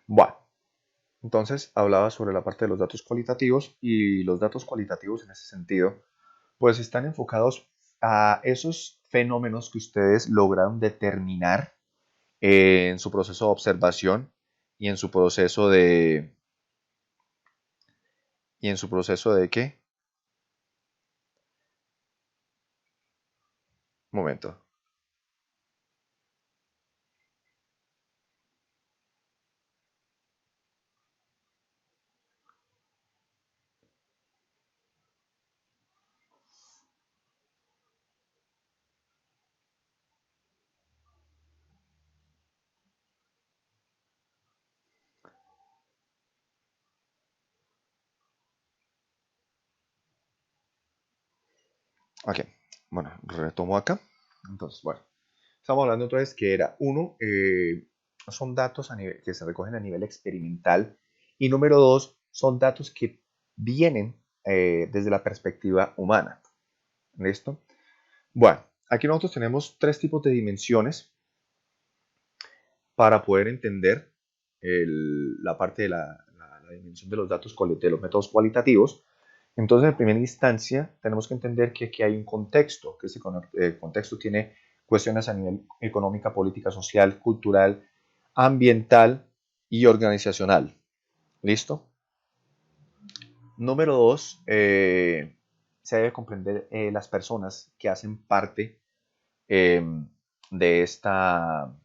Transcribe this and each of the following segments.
Bueno, entonces hablaba sobre la parte de los datos cualitativos y los datos cualitativos en ese sentido, pues están enfocados a esos fenómenos que ustedes lograron determinar en su proceso de observación y en su proceso de ¿qué? Un momento. Ok, bueno, retomo acá. Entonces, bueno, estamos hablando entonces que era uno, son datos que se recogen a nivel experimental y número dos, son datos que vienen desde la perspectiva humana. ¿Listo? Bueno, aquí nosotros tenemos tres tipos de dimensiones para poder entender la parte de la dimensión de los datos, de los métodos cualitativos. Entonces, en primera instancia, tenemos que entender que aquí hay un contexto, que ese contexto tiene cuestiones a nivel económica, política, social, cultural, ambiental y organizacional. ¿Listo? Número dos, se debe comprender las personas que hacen parte eh, de esta,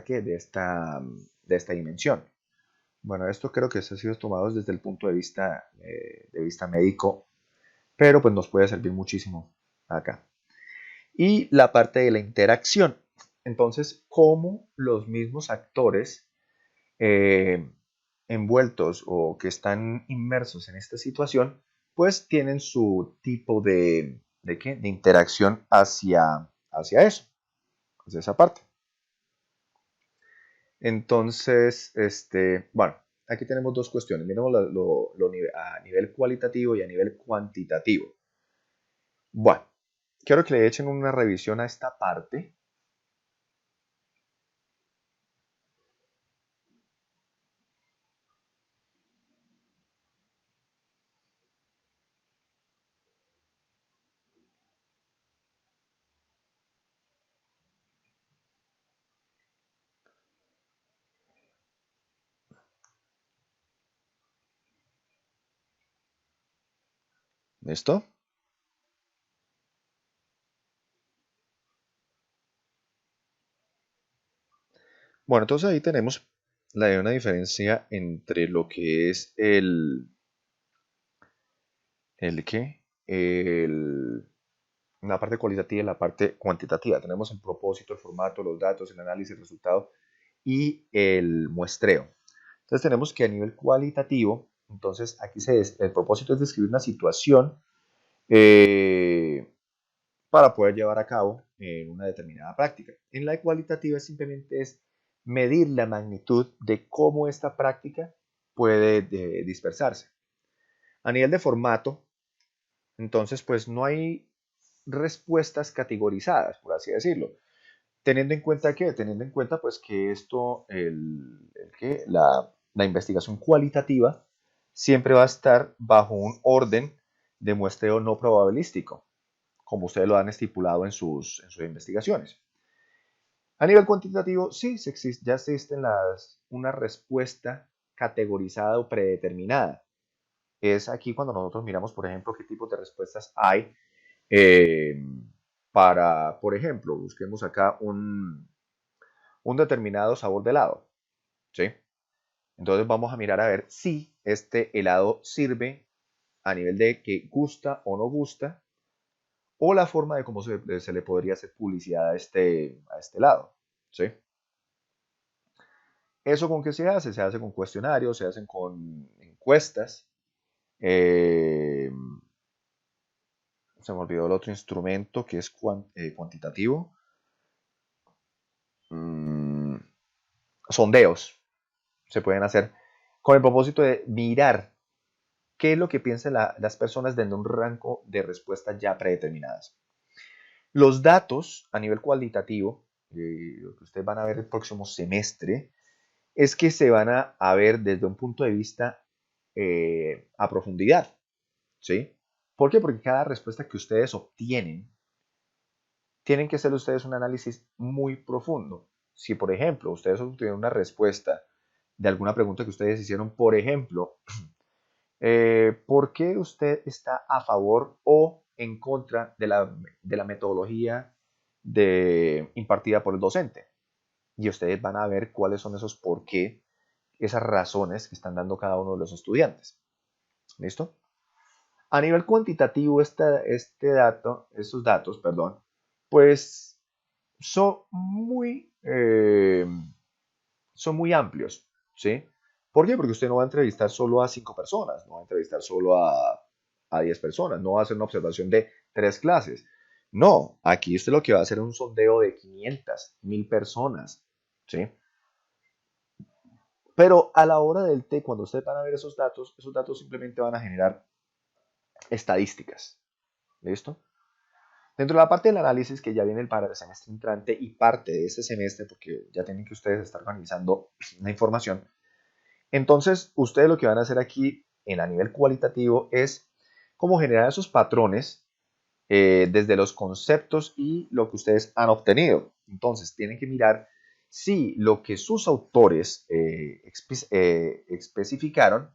¿qué? De esta dimensión. Bueno, esto creo que se ha sido tomado desde el punto de vista médico, pero pues nos puede servir muchísimo acá. Y la parte de la interacción. Entonces, cómo los mismos actores eh, envueltos o que están inmersos en esta situación, pues tienen su tipo ¿qué? De interacción hacia eso, hacia esa parte. Entonces, bueno, aquí tenemos dos cuestiones. Miremos a nivel cualitativo y a nivel cuantitativo. Bueno, quiero que le echen una revisión a esta parte. ¿Listo? Bueno, entonces ahí tenemos una diferencia entre lo que es ¿el qué? La parte cualitativa y la parte cuantitativa. Tenemos el propósito, el formato, los datos, el análisis, el resultado y el muestreo. Entonces tenemos que a nivel cualitativo, entonces aquí el propósito es describir una situación eh, para poder llevar a cabo una determinada práctica. En la cualitativa simplemente es medir la magnitud de cómo esta práctica puede dispersarse. A nivel de formato, entonces pues no hay respuestas categorizadas, por así decirlo. Teniendo en cuenta que, teniendo en cuenta pues que esto, que la investigación cualitativa siempre va a estar bajo un orden de muestreo no probabilístico, como ustedes lo han estipulado en sus investigaciones. A nivel cuantitativo, sí, ya existen una respuesta categorizada o predeterminada. Es aquí cuando nosotros miramos, por ejemplo, qué tipos de respuestas hay eh, por ejemplo, busquemos acá un determinado sabor de helado, ¿sí? Entonces vamos a mirar a ver si este helado sirve a nivel de que gusta o no gusta, o la forma de cómo se le podría hacer publicidad a este helado, ¿sí? ¿Eso con qué se hace? Se hace con cuestionarios, se hacen con encuestas. eh, Se me olvidó el otro instrumento que es cuantitativo. Mm, sondeos se pueden hacer con el propósito de mirar qué es lo que piensan las personas dentro de un rango de respuestas ya predeterminadas. Los datos a nivel cualitativo, lo que ustedes van a ver el próximo semestre, es que se van a ver desde un punto de vista a profundidad, ¿sí? ¿Por qué? Porque cada respuesta que ustedes obtienen, tienen que hacer ustedes un análisis muy profundo. Si, por ejemplo, ustedes obtuvieron una respuesta de alguna pregunta que ustedes hicieron, por ejemplo, ¿por qué usted está a favor o en contra de la metodología impartida por el docente? Y ustedes van a ver cuáles son esos por qué, esas razones que están dando cada uno de los estudiantes. ¿Listo? A nivel cuantitativo, estos datos, perdón, pues son muy amplios, ¿sí? ¿Por qué? Porque usted no va a entrevistar solo a 5 personas, no va a entrevistar solo a 10 personas, no va a hacer una observación de 3 clases. No, aquí usted lo que va a hacer es un sondeo de 500, 1000 personas, ¿sí? Pero a la hora del té, cuando ustedes van a ver esos datos simplemente van a generar estadísticas. ¿Listo? Dentro de la parte del análisis que ya viene para el semestre entrante y parte de este semestre, porque ya tienen que ustedes estar organizando la información, entonces ustedes lo que van a hacer aquí a nivel cualitativo es cómo generar esos patrones desde los conceptos y lo que ustedes han obtenido. Entonces tienen que mirar si lo que sus autores especificaron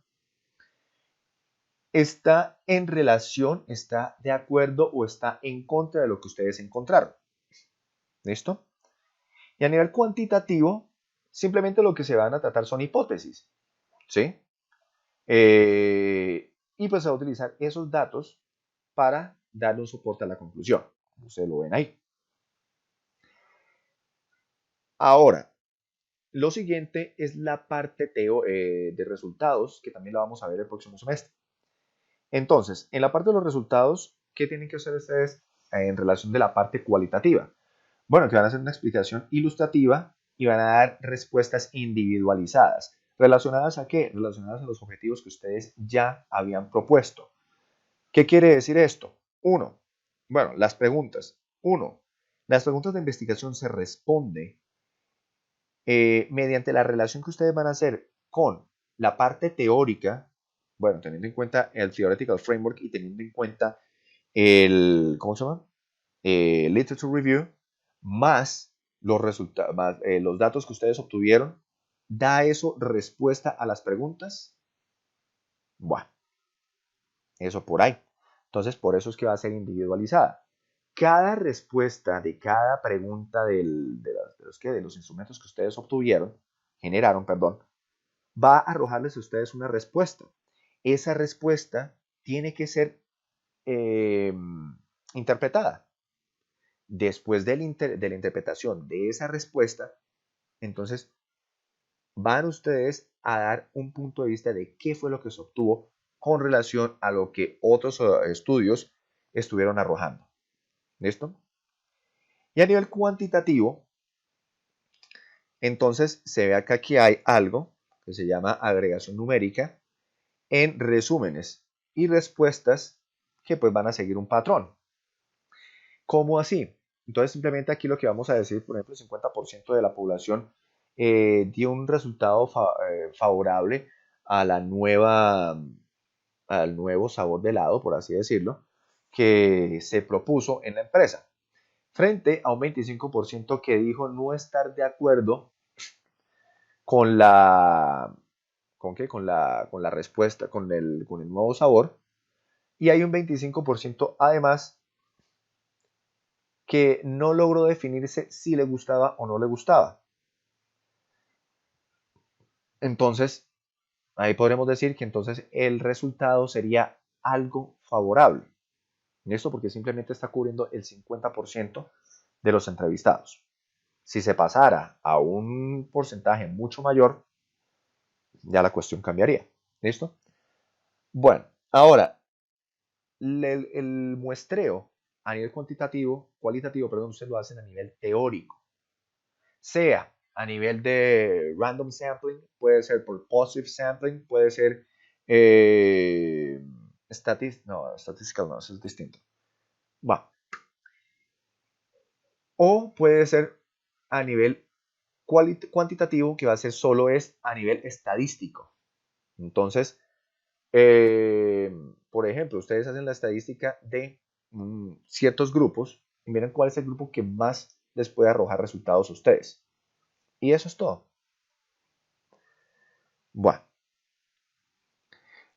está en relación, está de acuerdo o está en contra de lo que ustedes encontraron. ¿Listo? Y a nivel cuantitativo, simplemente lo que se van a tratar son hipótesis. ¿Sí? Y pues se va a utilizar esos datos para darle un soporte a la conclusión. Ustedes lo ven ahí. Ahora, lo siguiente es la parte de resultados, que también la vamos a ver el próximo semestre. Entonces, en la parte de los resultados, ¿qué tienen que hacer ustedes en relación de la parte cualitativa? Bueno, que van a hacer una explicación ilustrativa y van a dar respuestas individualizadas. ¿Relacionadas a qué? Relacionadas a los objetivos que ustedes ya habían propuesto. ¿Qué quiere decir esto? Las preguntas. Las preguntas de investigación se responde mediante la relación que ustedes van a hacer con la parte teórica, bueno, teniendo en cuenta el Theoretical Framework y teniendo en cuenta ¿cómo se llama? Literature Review, más los resultados, más los datos que ustedes obtuvieron, ¿da eso respuesta a las preguntas? Bueno, eso por ahí. Entonces, por eso es que va a ser individualizada. Cada respuesta de cada pregunta de los instrumentos que ustedes generaron, perdón, va a arrojarles a ustedes una respuesta. Esa respuesta tiene que ser eh, interpretada. Después de la interpretación de esa respuesta, entonces van ustedes a dar un punto de vista de qué fue lo que se obtuvo con relación a lo que otros estudios estuvieron arrojando. ¿Listo? Y a nivel cuantitativo, entonces se ve acá que hay algo que se llama agregación numérica en resúmenes y respuestas que pues van a seguir un patrón. ¿Cómo así? Entonces simplemente aquí lo que vamos a decir, por ejemplo, el 50% de la población dio un resultado favorable a al nuevo sabor de helado, por así decirlo, que se propuso en la empresa, frente a un 25% que dijo no estar de acuerdo con con la respuesta, con el nuevo sabor, y hay un 25% además que no logró definirse si le gustaba o no le gustaba. Entonces, ahí podremos decir que entonces el resultado sería algo favorable. Esto porque simplemente está cubriendo el 50% de los entrevistados. Si se pasara a un porcentaje mucho mayor, ya la cuestión cambiaría. ¿Listo? Bueno, ahora, el muestreo a nivel cualitativo, perdón, ustedes lo hacen a nivel teórico. Sea a nivel de random sampling, puede ser por positive sampling, puede ser statistical no, eso es distinto. Va. O puede ser a nivel cuantitativo, que va a ser solo es a nivel estadístico. Entonces, por ejemplo, ustedes hacen la estadística de ciertos grupos y miren cuál es el grupo que más les puede arrojar resultados a ustedes. Y eso es todo. Bueno,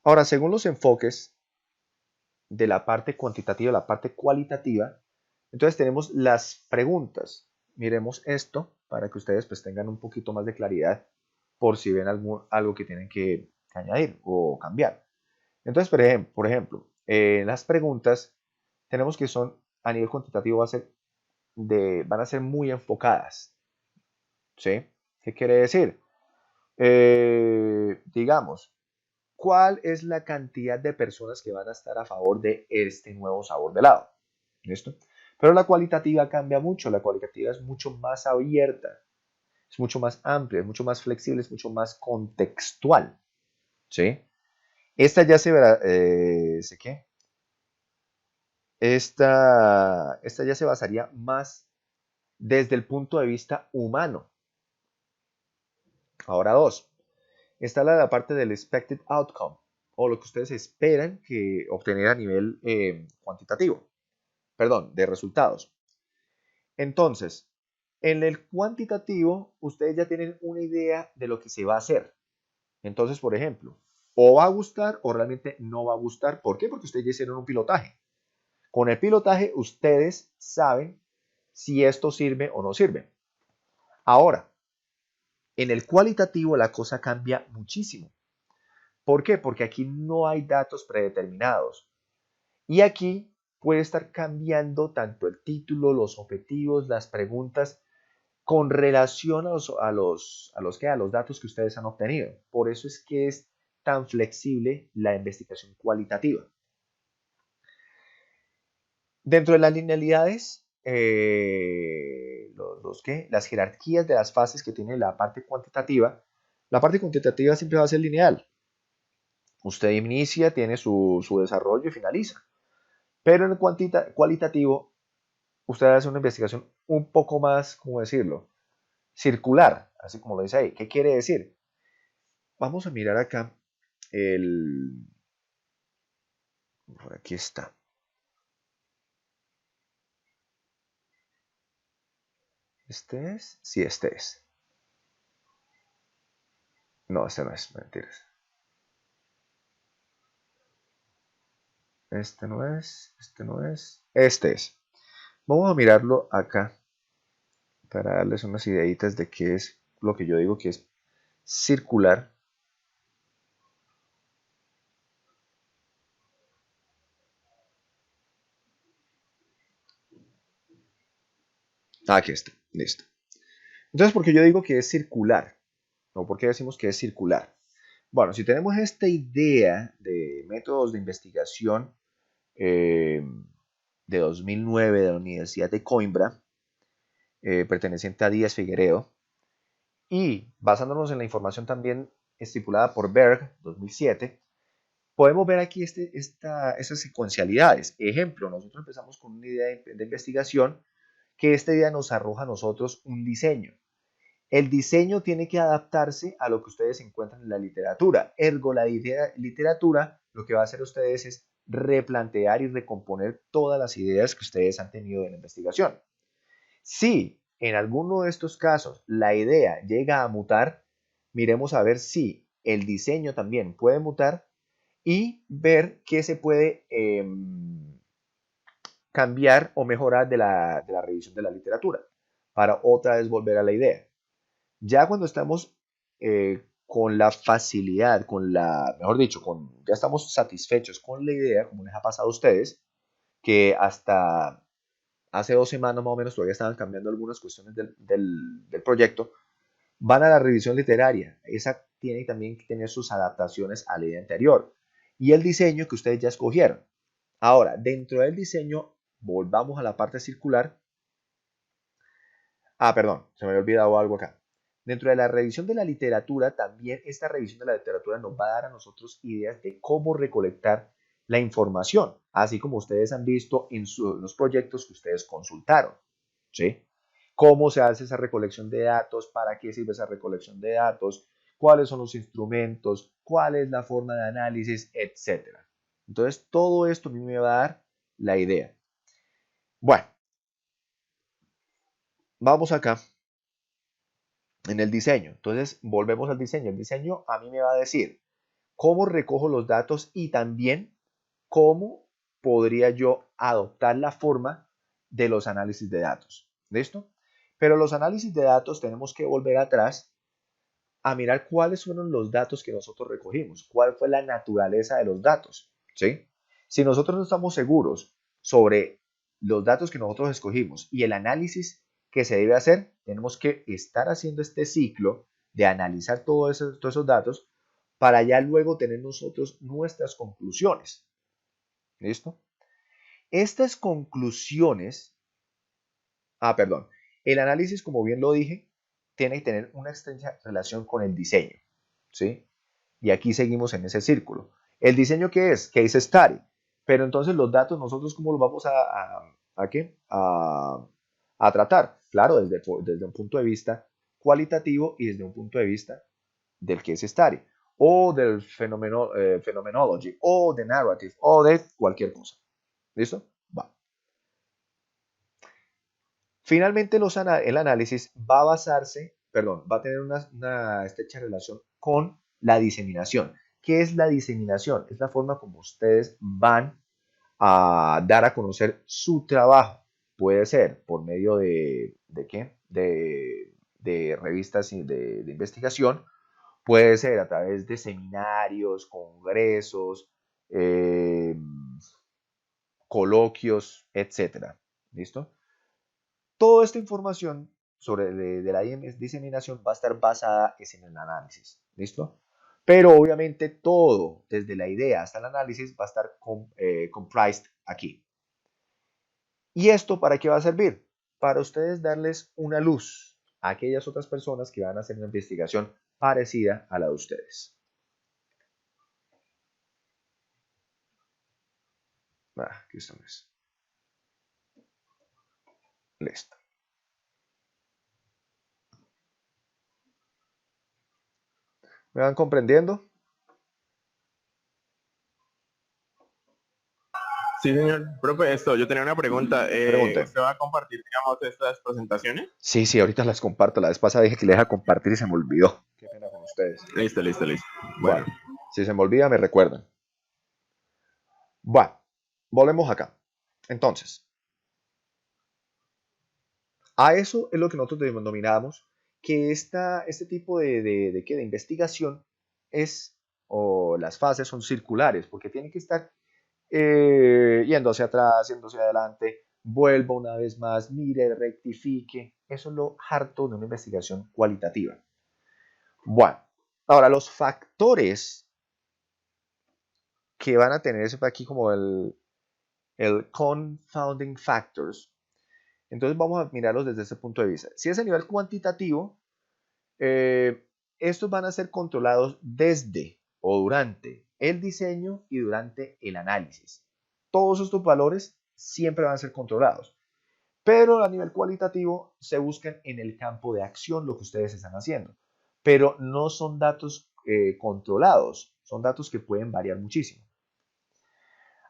ahora, según los enfoques de la parte cuantitativa, la parte cualitativa, entonces tenemos las preguntas. Miremos esto para que ustedes pues tengan un poquito más de claridad por si ven algo que tienen que añadir o cambiar. Entonces, por ejemplo, las preguntas tenemos que son a nivel cuantitativo van a ser muy enfocadas. ¿Sí? ¿Qué quiere decir? Digamos, ¿cuál es la cantidad de personas que van a estar a favor de este nuevo sabor de helado? ¿Listo? Pero la cualitativa cambia mucho, la cualitativa es mucho más abierta, es mucho más amplia, es mucho más flexible, es mucho más contextual. ¿Sí? Esta ya se verá, ¿sé qué? Esta ya se basaría más desde el punto de vista humano. Ahora dos, está la parte del expected outcome, o lo que ustedes esperan que obtener a nivel cuantitativo, perdón, de resultados. Entonces, en el cuantitativo, ustedes ya tienen una idea de lo que se va a hacer. Entonces, por ejemplo, o va a gustar o realmente no va a gustar. ¿Por qué? Porque ustedes ya hicieron un pilotaje. Con el pilotaje, ustedes saben si esto sirve o no sirve. Ahora, en el cualitativo la cosa cambia muchísimo. ¿Por qué? Porque aquí no hay datos predeterminados. Y aquí puede estar cambiando tanto el título, los objetivos, las preguntas con relación a los datos que ustedes han obtenido. Por eso es que es tan flexible la investigación cualitativa. Dentro de las linealidades, las jerarquías de las fases que tiene la parte cuantitativa siempre va a ser lineal. Usted inicia, tiene su desarrollo y finaliza. Pero en el cualitativo, usted hace una investigación un poco más, ¿cómo decirlo? Circular, así como lo dice ahí. ¿Qué quiere decir? Vamos a mirar acá el... Por aquí está. ¿Este es? Sí, este es. No, este no es, mentiras. Este no es, este no es, este es. Vamos a mirarlo acá para darles unas ideitas de qué es lo que yo digo que es circular. Aquí está, listo. Entonces, ¿por qué yo digo que es circular? ¿O por qué decimos que es circular? Bueno, si tenemos esta idea de métodos de investigación eh, de 2009 de la Universidad de Coimbra, perteneciente a Díaz Figueredo, y basándonos en la información también estipulada por Berg, 2007, podemos ver aquí estas secuencialidades. Ejemplo, nosotros empezamos con una idea de investigación que esta idea nos arroja a nosotros un diseño. El diseño tiene que adaptarse a lo que ustedes encuentran en la literatura. Ergo, la literatura lo que va a hacer ustedes es replantear y recomponer todas las ideas que ustedes han tenido en la investigación. Si en alguno de estos casos la idea llega a mutar, miremos a ver si el diseño también puede mutar y ver qué se puede cambiar o mejorar de la revisión de la literatura para otra vez volver a la idea. Ya cuando estamos con la facilidad, mejor dicho, ya estamos satisfechos con la idea, como les ha pasado a ustedes, que hasta hace 2 semanas más o menos todavía estaban cambiando algunas cuestiones del proyecto, van a la revisión literaria. Esa tiene también que tener sus adaptaciones a la idea anterior y el diseño que ustedes ya escogieron. Ahora, dentro del diseño, volvamos a la parte circular. Perdón, se me había olvidado algo acá. Dentro de la revisión de la literatura, también esta revisión de la literatura nos va a dar a nosotros ideas de cómo recolectar la información, así como ustedes han visto en los proyectos que ustedes consultaron. ¿Sí? cómo se hace esa recolección de datos, para qué sirve esa recolección de datos, cuáles son los instrumentos, cuál es la forma de análisis, etcétera. Entonces, todo esto a mí me va a dar la idea. Bueno, vamos acá en el diseño. Entonces, volvemos al diseño. El diseño a mí me va a decir cómo recojo los datos y también cómo podría yo adoptar la forma de los análisis de datos. ¿Listo? Pero los análisis de datos tenemos que volver atrás a mirar cuáles fueron los datos que nosotros recogimos, cuál fue la naturaleza de los datos. ¿Sí? Si nosotros no estamos seguros sobre los datos que nosotros escogimos y el análisis que se debe hacer, tenemos que estar haciendo este ciclo de analizar todos esos datos para ya luego tener nosotros nuestras conclusiones. ¿Listo? Estas conclusiones, perdón, el análisis, como bien lo dije, tiene que tener una estrecha relación con el diseño, ¿sí? Y aquí seguimos en ese círculo. ¿El diseño qué es? Case study. Pero entonces los datos, ¿nosotros cómo los vamos a qué? A tratar? Claro, desde un punto de vista cualitativo y desde un punto de vista del case study, o del phenomenology, o de narrative, o de cualquier cosa. ¿Listo? Va. Finalmente, el análisis va a basarse, perdón, va a tener una estrecha relación con la diseminación. ¿Qué es la diseminación? Es la forma como ustedes van a dar a conocer su trabajo. Puede ser por medio ¿de qué? De revistas de investigación, puede ser a través de seminarios, congresos, eh, coloquios, etcétera. ¿Listo? Toda esta información sobre de la diseminación va a estar basada en el análisis. ¿Listo? Pero obviamente todo, desde la idea hasta el análisis, va a estar comprised aquí. ¿Y esto para qué va a servir? Para ustedes darles una luz a aquellas otras personas que van a hacer una investigación parecida a la de ustedes. Aquí estamos. Listo. ¿Me van comprendiendo? Sí, señor. Profe, yo tenía una pregunta. Pregunten. ¿Usted va a compartir, digamos, estas presentaciones? Sí, ahorita las comparto. La vez pasada dije que les iba a compartir y se me olvidó. Qué pena con ustedes. Listo, listo, listo. Bueno, Bueno, si se me olvida, me recuerdan. Bueno, volvemos acá. Entonces, a eso es lo que nosotros denominamos que este tipo de investigación es, o las fases son circulares, porque tienen que estar yendo hacia atrás, yendo hacia adelante, vuelva una vez más, mire, rectifique. Eso es lo harto de una investigación cualitativa. Bueno, ahora los factores que van a tener eso aquí como el confounding factors. Entonces vamos a mirarlos desde ese punto de vista. Si es a nivel cuantitativo, estos van a ser controlados desde o durante el diseño y durante el análisis. Todos estos valores siempre van a ser controlados. Pero a nivel cualitativo se buscan en el campo de acción lo que ustedes están haciendo. Pero no son datos controlados, son datos que pueden variar muchísimo.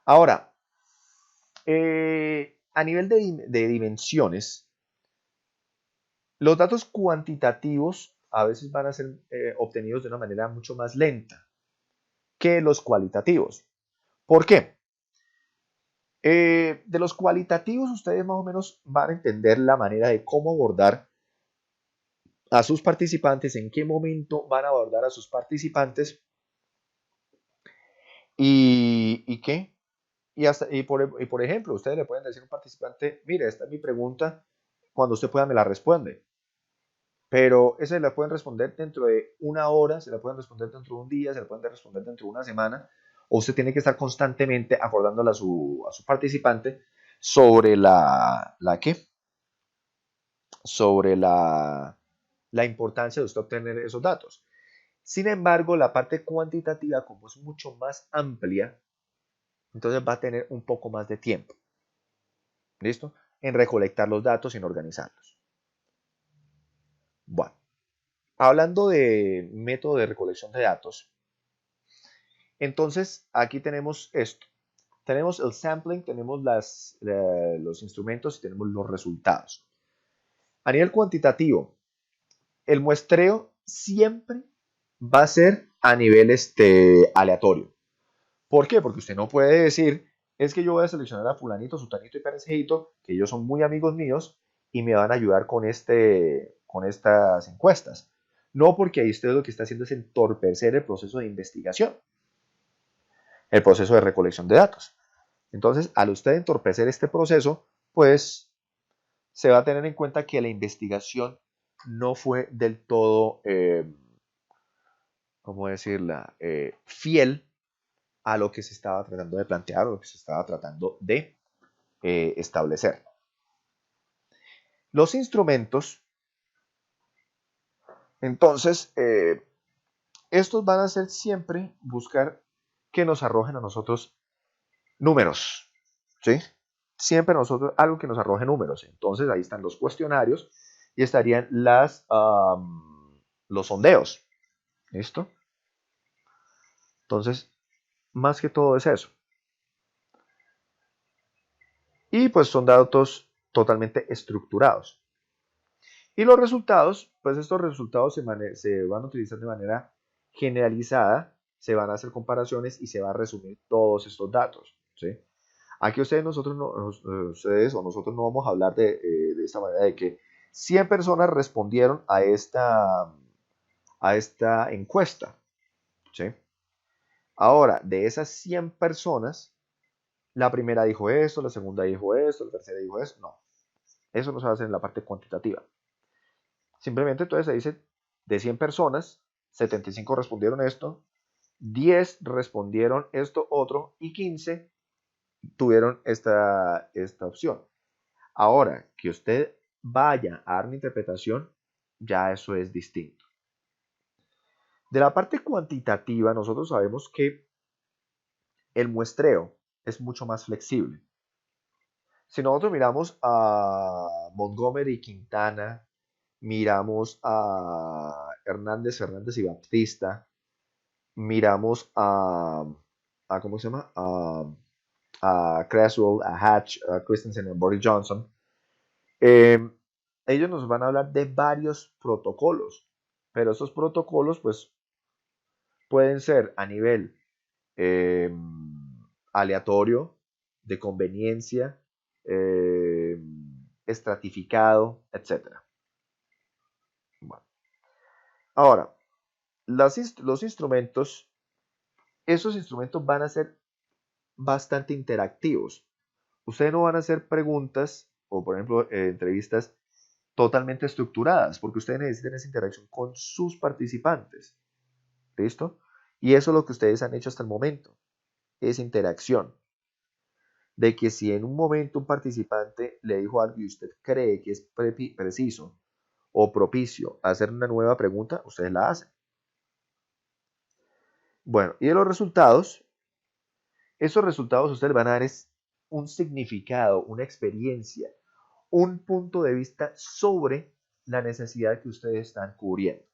Ahora, a nivel de dimensiones, los datos cuantitativos a veces van a ser obtenidos de una manera mucho más lenta que los cualitativos. ¿Por qué? De los cualitativos ustedes más o menos van a entender la manera de cómo abordar a sus participantes, en qué momento van a abordar a sus participantes y qué. Y por ejemplo, ustedes le pueden decir a un participante, mire, esta es mi pregunta, cuando usted pueda me la responde. Pero esa se la pueden responder dentro de una hora, se la pueden responder dentro de un día, se la pueden responder dentro de una semana, o usted tiene que estar constantemente acordándole a su participante sobre ¿qué? Sobre la importancia de usted obtener esos datos. Sin embargo, la parte cuantitativa, como es mucho más amplia, entonces va a tener un poco más de tiempo, ¿listo? En recolectar los datos y en organizarlos. Bueno, hablando de método de recolección de datos, entonces aquí tenemos esto. Tenemos el sampling, tenemos los instrumentos y tenemos los resultados. A nivel cuantitativo, el muestreo siempre va a ser a nivel aleatorio. ¿Por qué? Porque usted no puede decir, es que yo voy a seleccionar a fulanito, sutanito y perenceito, que ellos son muy amigos míos y me van a ayudar con estas encuestas. No, porque ahí usted lo que está haciendo es entorpecer el proceso de investigación, el proceso de recolección de datos. Entonces, al usted entorpecer este proceso, pues se va a tener en cuenta que la investigación no fue del todo, ¿cómo decirla?, fiel a lo que se estaba tratando de plantear o lo que se estaba tratando de establecer. Los instrumentos, entonces, estos van a ser siempre buscar que nos arrojen a nosotros números, ¿sí? Siempre a nosotros algo que nos arroje números. Entonces, ahí están los cuestionarios y estarían los sondeos, ¿listo? Entonces, más que todo es eso. Y pues son datos totalmente estructurados. Y los resultados, pues estos resultados se van a utilizar de manera generalizada, se van a hacer comparaciones y se va a resumir todos estos datos, ¿sí? Aquí ustedes o nosotros no vamos a hablar de esta manera de que 100 personas respondieron a esta encuesta, ¿sí? Ahora, de esas 100 personas, la primera dijo esto, la segunda dijo esto, la tercera dijo esto. No, eso no se hace en la parte cuantitativa. Simplemente entonces se dice, de 100 personas, 75 respondieron esto, 10 respondieron esto otro y 15 tuvieron esta opción. Ahora, que usted vaya a dar una interpretación, ya eso es distinto. De la parte cuantitativa, nosotros sabemos que el muestreo es mucho más flexible. Si nosotros miramos a Montgomery Quintana, miramos a Fernández y Baptista, miramos ¿cómo se llama? A Creswell, a Hatch, a Christensen, a Boris Johnson. Eh, ellos nos van a hablar de varios protocolos, pero estos protocolos pues pueden ser a nivel eh, aleatorio, de conveniencia, eh, estratificado, etc. Bueno. Ahora, los instrumentos, esos instrumentos van a ser bastante interactivos. Ustedes no van a hacer preguntas o, por ejemplo, entrevistas totalmente estructuradas, porque ustedes necesitan esa interacción con sus participantes. ¿Listo? Y eso es lo que ustedes han hecho hasta el momento, esa interacción. De que si en un momento un participante le dijo algo y usted cree que es preciso o propicio hacer una nueva pregunta, ustedes la hacen. Bueno, y de los resultados, esos resultados ustedes van a dar es un significado, una experiencia, un punto de vista sobre la necesidad que ustedes están cubriendo.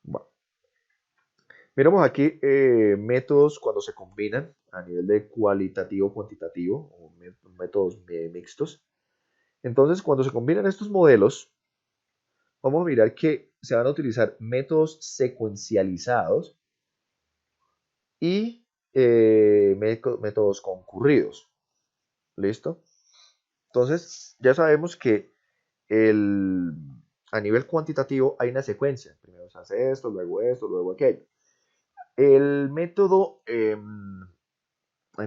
Bueno, miramos aquí métodos cuando se combinan a nivel de cualitativo-cuantitativo, o métodos mixtos. Entonces, cuando se combinan estos modelos, vamos a mirar que se van a utilizar métodos secuencializados y métodos concurridos. ¿Listo? Entonces, ya sabemos que a nivel cuantitativo hay una secuencia. Primero se hace esto, luego aquello. El método, el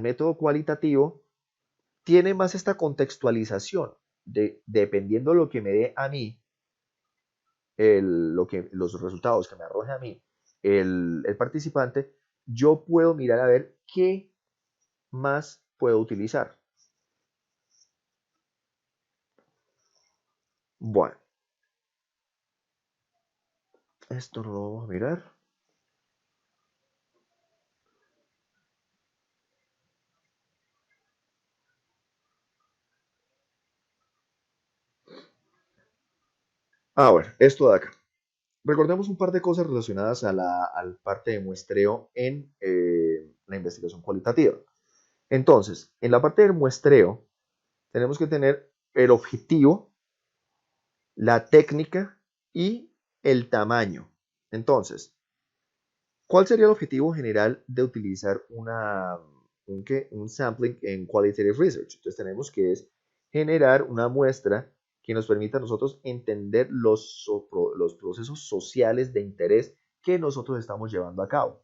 método cualitativo tiene más esta contextualización dependiendo de lo que me dé a mí, los resultados que me arroje a mí el participante, yo puedo mirar a ver qué más puedo utilizar. Bueno, esto lo vamos a mirar. Bueno, esto de acá. Recordemos un par de cosas relacionadas a al parte de muestreo en la investigación cualitativa. Entonces, en la parte del muestreo, tenemos que tener el objetivo, la técnica y el tamaño. Entonces, ¿cuál sería el objetivo general de utilizar un sampling en Qualitative Research? Entonces tenemos que es generar una muestra que nos permita a nosotros entender los procesos sociales de interés que nosotros estamos llevando a cabo.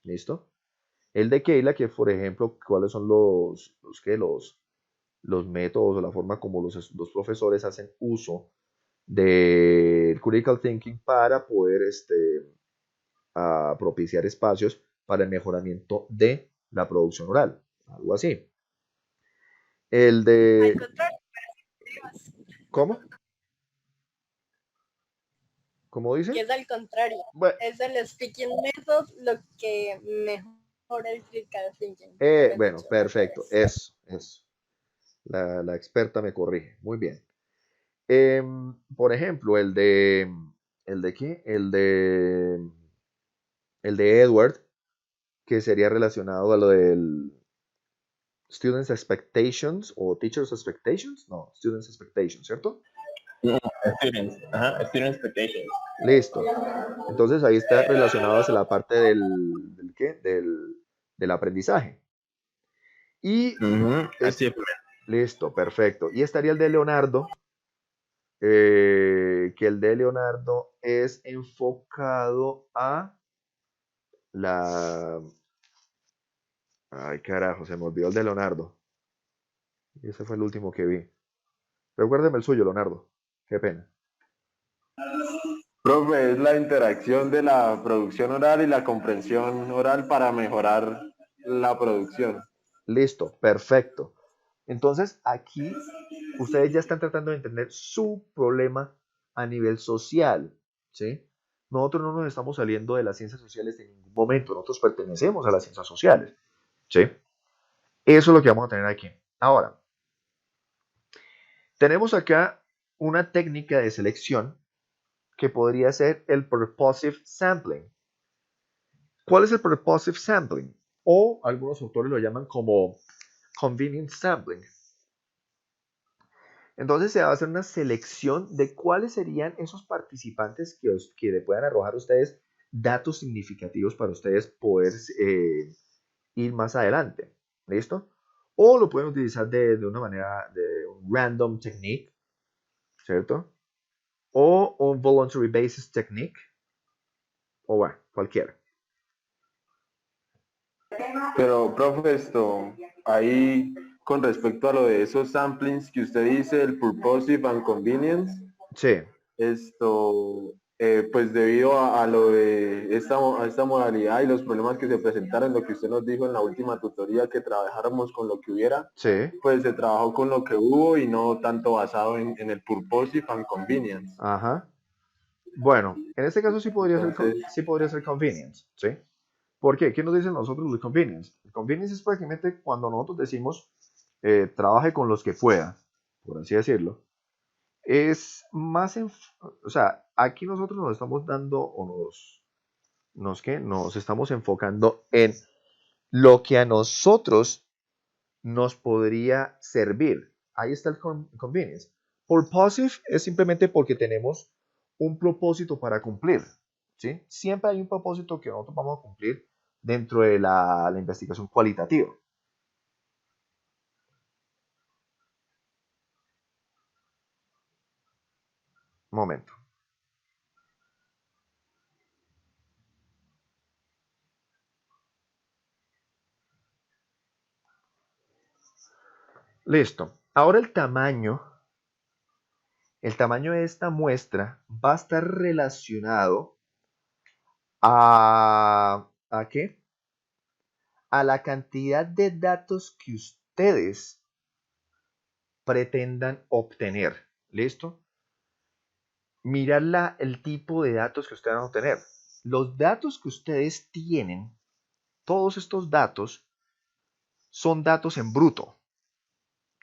¿Listo? El de Keila, que por ejemplo, cuáles son los métodos o la forma como los profesores hacen uso del critical thinking para poder a propiciar espacios para el mejoramiento de la producción oral, algo así. El Al de... contrario, ¿Cómo? ¿Cómo que dice? es al contrario. Bueno, Es el speaking method lo que mejora el critical thinking, mejor bueno, dicho, al perfecto, revés. eso. La experta me corrige, muy bien. Por ejemplo, ¿el de qué? El de Edward, que sería relacionado a lo del Students Expectations o Teachers Expectations, no, Students Expectations, ¿cierto? Students, ajá, student expectations. Listo. Entonces ahí está relacionado hacia la parte del ¿qué? Del aprendizaje. Y es Achievement. listo, perfecto. Y estaría el de Leonardo, que el de Leonardo es enfocado a la... Ay, carajo, se me olvidó el de Leonardo. Y ese fue el último que vi. Recuérdeme el suyo, Leonardo. Qué pena. Profe, es la interacción de la producción oral y la comprensión oral para mejorar la producción. Listo, perfecto. Entonces, aquí ustedes ya están tratando de entender su problema a nivel social, ¿sí? Nosotros no nos estamos saliendo de las ciencias sociales en ningún momento, nosotros pertenecemos a las ciencias sociales, ¿sí? Eso es lo que vamos a tener aquí. Ahora, tenemos acá una técnica de selección que podría ser el purposive sampling. ¿Cuál es el purposive sampling? O algunos autores lo llaman como convenience sampling. Entonces se va a hacer una selección de cuáles serían esos participantes que le puedan arrojar a ustedes datos significativos para ustedes poder ir más adelante. ¿Listo? O lo pueden utilizar de una manera de un random technique, ¿cierto? O un voluntary basis technique, o bueno, cualquiera. Pero, profe, esto, ahí con respecto a lo de esos samplings que usted dice, el purposive and convenience, Sí, esto, pues debido a lo de a esta modalidad y los problemas que se presentaron, lo que usted nos dijo en la última tutoría, que trabajáramos con lo que hubiera, sí, pues se trabajó con lo que hubo y no tanto basado en el purposive and convenience. ajá. Bueno, en este caso Entonces, sí podría ser convenience, ¿sí? ¿Por qué? ¿Qué nos dicen nosotros el convenience? El convenience es prácticamente cuando nosotros decimos trabaje con los que pueda, por así decirlo. Es más, o sea, aquí nosotros nos estamos dando o nos estamos enfocando en lo que a nosotros nos podría servir. Ahí está el convenience. Purposive es simplemente porque tenemos un propósito para cumplir, ¿sí? Siempre hay un propósito que nosotros vamos a cumplir dentro de la investigación cualitativa. Un momento. Listo. Ahora el tamaño de esta muestra va a estar relacionado ¿a qué? A la cantidad de datos que ustedes pretendan obtener. ¿Listo? Mirar el tipo de datos que ustedes van a obtener. Los datos que ustedes tienen, todos estos datos, son datos en bruto.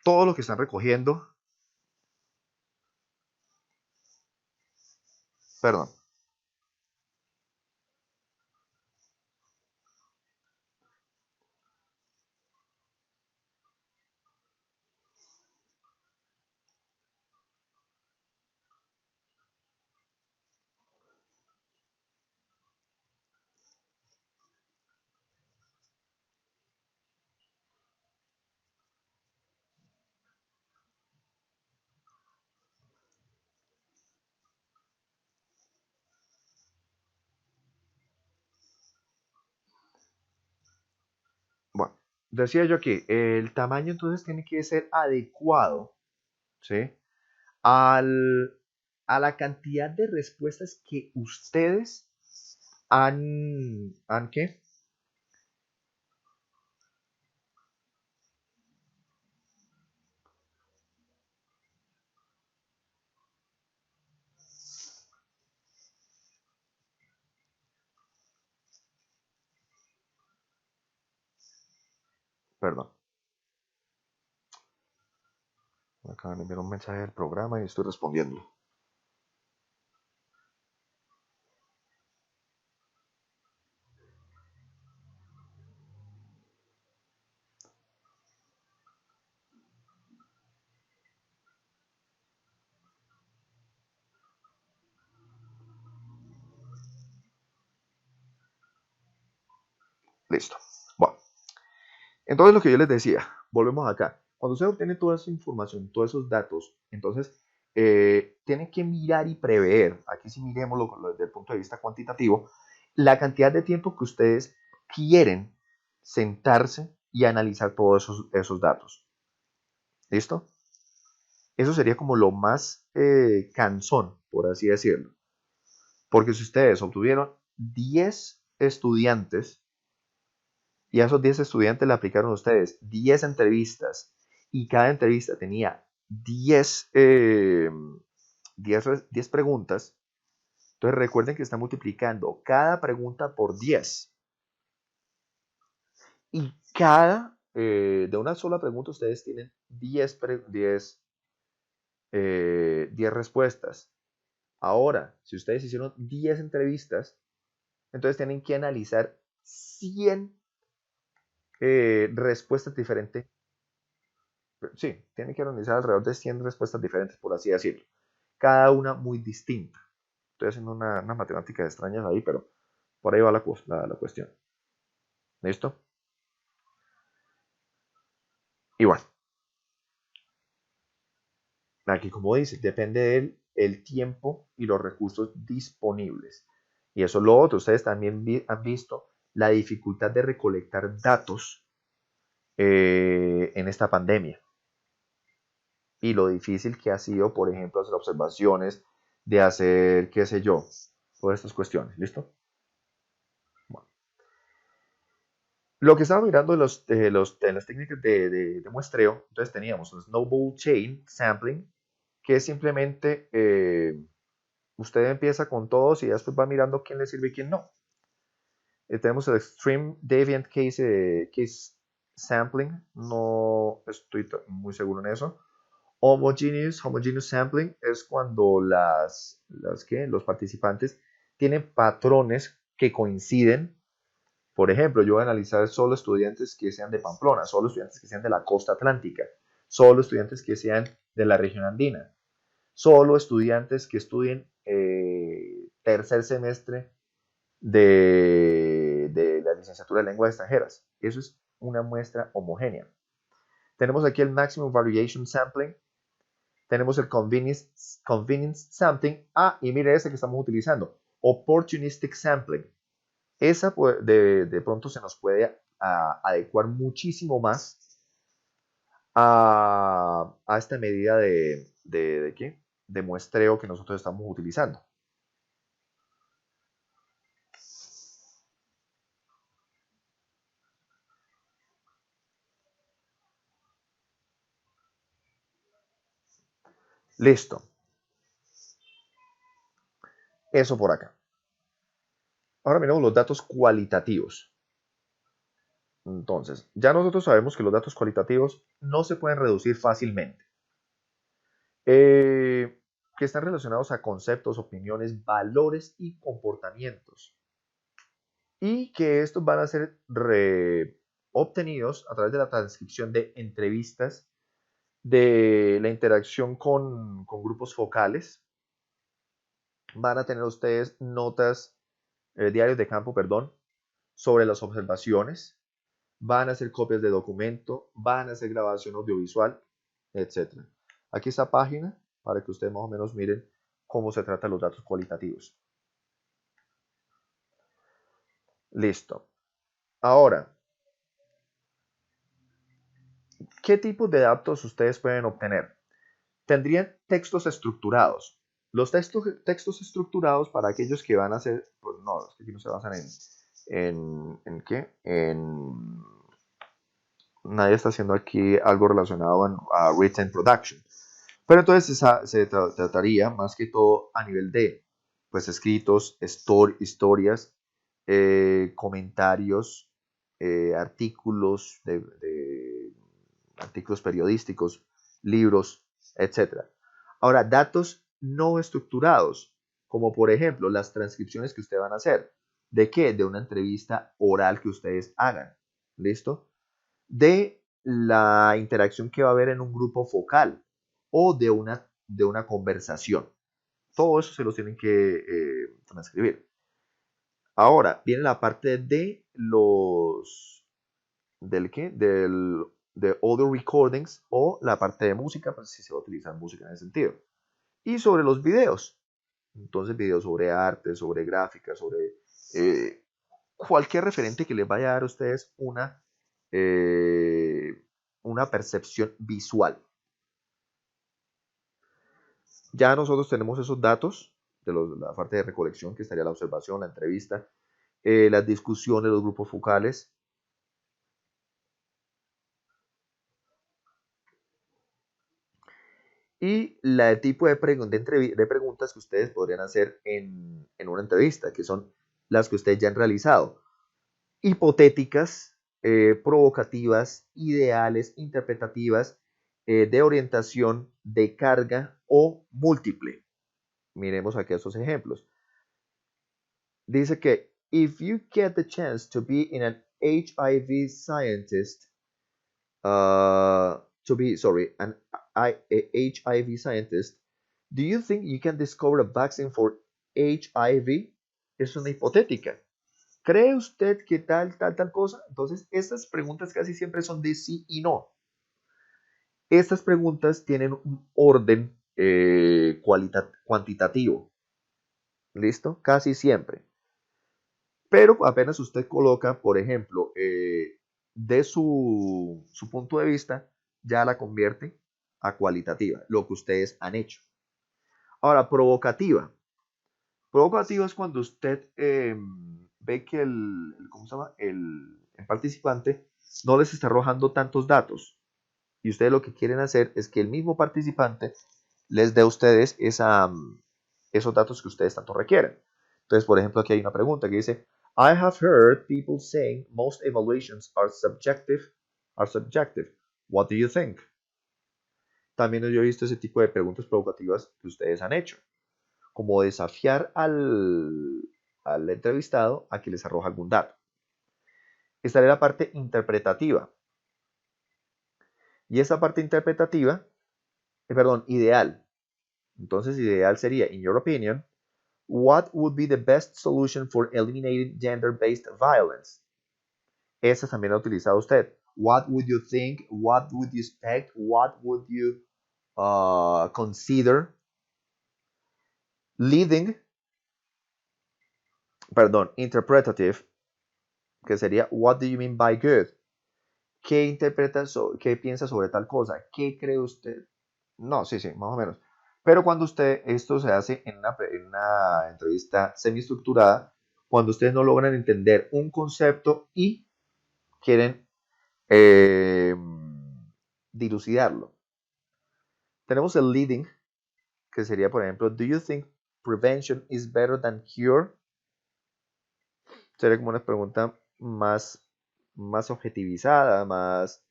Todo lo que están recogiendo Perdón. Bueno, decía yo que el tamaño entonces tiene que ser adecuado, ¿sí? Al, a la cantidad de respuestas que ustedes han ¿qué? Perdón. Me acaban de enviar un mensaje del programa y estoy respondiendo. Listo. Bueno, entonces lo que yo les decía, volvemos acá. Cuando usted obtiene toda esa información, todos esos datos, entonces tienen que mirar y prever, aquí sí miremoslo desde el punto de vista cuantitativo, la cantidad de tiempo que ustedes quieren sentarse y analizar todos esos datos. ¿Listo? Eso sería como lo más cansón, por así decirlo. Porque si ustedes obtuvieron 10 estudiantes y a esos 10 estudiantes le aplicaron a ustedes 10 entrevistas y cada entrevista tenía 10 preguntas, entonces recuerden que está multiplicando cada pregunta por 10 y de una sola pregunta ustedes tienen 10 respuestas. Ahora, si ustedes hicieron 10 entrevistas, entonces tienen que analizar 100 respuestas diferentes. Sí, tienen que analizar alrededor de 100 respuestas diferentes, por así decirlo. Cada una muy distinta. Estoy haciendo unas matemáticas extrañas ahí, pero por ahí va la cuestión. ¿Listo? Y bueno, aquí como dice, depende del tiempo y los recursos disponibles. Y eso es lo otro. Ustedes también han visto la dificultad de recolectar datos en esta pandemia. Y lo difícil que ha sido, por ejemplo, hacer observaciones, de hacer, qué sé yo, todas estas cuestiones. ¿Listo? Bueno. Lo que estaba mirando de las técnicas de muestreo, entonces teníamos el Snowball Chain Sampling, que es simplemente usted empieza con todos y después va mirando quién le sirve y quién no. Tenemos el Extreme Deviant Case Sampling, no estoy muy seguro en eso. Homogeneous Sampling es cuando los participantes tienen patrones que coinciden. Por ejemplo, yo voy a analizar solo estudiantes que sean de Pamplona, solo estudiantes que sean de la costa atlántica, solo estudiantes que sean de la región andina, solo estudiantes que estudien tercer semestre de la licenciatura de lenguas extranjeras. Eso es una muestra homogénea. Tenemos aquí el Maximum Variation Sampling. Tenemos el Convenience Sampling. Y mire este que estamos utilizando, Opportunistic Sampling. Esa de pronto se nos puede adecuar muchísimo más a esta medida de muestreo que nosotros estamos utilizando. Listo. Eso por acá. Ahora miramos los datos cualitativos. Entonces, ya nosotros sabemos que los datos cualitativos no se pueden reducir fácilmente. que están relacionados a conceptos, opiniones, valores y comportamientos. Y que estos van a ser obtenidos a través de la transcripción de entrevistas, de la interacción con grupos focales. Van a tener ustedes notas, diarios de campo, perdón, sobre las observaciones. Van a hacer copias de documento, van a hacer grabación audiovisual, etc. Aquí está página para que ustedes más o menos miren cómo se tratan los datos cualitativos. Listo. Ahora, ¿qué tipo de datos ustedes pueden obtener? Tendrían textos estructurados. Los textos estructurados, para aquellos que van a hacer, pues no, es que aquí no se basan ¿en qué? Nadie está haciendo aquí algo relacionado a written production. Pero entonces se trataría más que todo a nivel de pues, escritos, historias, comentarios, artículos, artículos periodísticos, libros, etc. Ahora, datos no estructurados, como por ejemplo las transcripciones que ustedes van a hacer. ¿De qué? De una entrevista oral que ustedes hagan. ¿Listo? De la interacción que va a haber en un grupo focal o de una conversación. Todo eso se los tienen que transcribir. Ahora, viene la parte de de audio recordings o la parte de música, pues si se va a utilizar música en ese sentido. Y sobre los videos. Entonces, videos sobre arte, sobre gráfica, sobre cualquier referente que les vaya a dar a ustedes una percepción visual. Ya nosotros tenemos esos datos de la parte de recolección, que estaría la observación, la entrevista, las discusiones de los grupos focales. Y el tipo de preguntas que ustedes podrían hacer en una entrevista, que son las que ustedes ya han realizado. Hipotéticas, provocativas, ideales, interpretativas, de orientación, de carga o múltiple. Miremos aquí esos ejemplos. Dice que if you get the chance to be an HIV scientist, an HIV scientist, do you think you can discover a vaccine for HIV? Es una hipotética. ¿Cree usted que tal cosa? Entonces, estas preguntas casi siempre son de sí y no. Estas preguntas tienen un orden cuantitativo. ¿Listo? Casi siempre. Pero apenas usted coloca, por ejemplo, de su punto de vista, ya la convierte a cualitativa, lo que ustedes han hecho. Ahora, provocativa. Provocativa es cuando usted ve que el participante no les está arrojando tantos datos. Y ustedes lo que quieren hacer es que el mismo participante les dé a ustedes esos datos que ustedes tanto requieren. Entonces, por ejemplo, aquí hay una pregunta que dice, I have heard people saying most evaluations are subjective. What do you think? También yo he visto ese tipo de preguntas provocativas que ustedes han hecho, como desafiar al entrevistado a que les arroje algún dato. Estaría la parte interpretativa. Y esa parte interpretativa, ideal. Entonces, ideal sería, in your opinion, what would be the best solution for eliminating gender-based violence? Esa también la ha utilizado usted. What would you think? What would you expect? What would you consider? Interpretative, que sería what do you mean by good? ¿Qué piensa sobre tal cosa? ¿Qué cree usted? No, sí, más o menos. Pero cuando esto se hace en una entrevista semiestructurada, cuando ustedes no logran entender un concepto y quieren dilucidarlo. Tenemos el leading, que sería, por ejemplo, do you think prevention is better than cure? Sería como una pregunta más objetivizada, más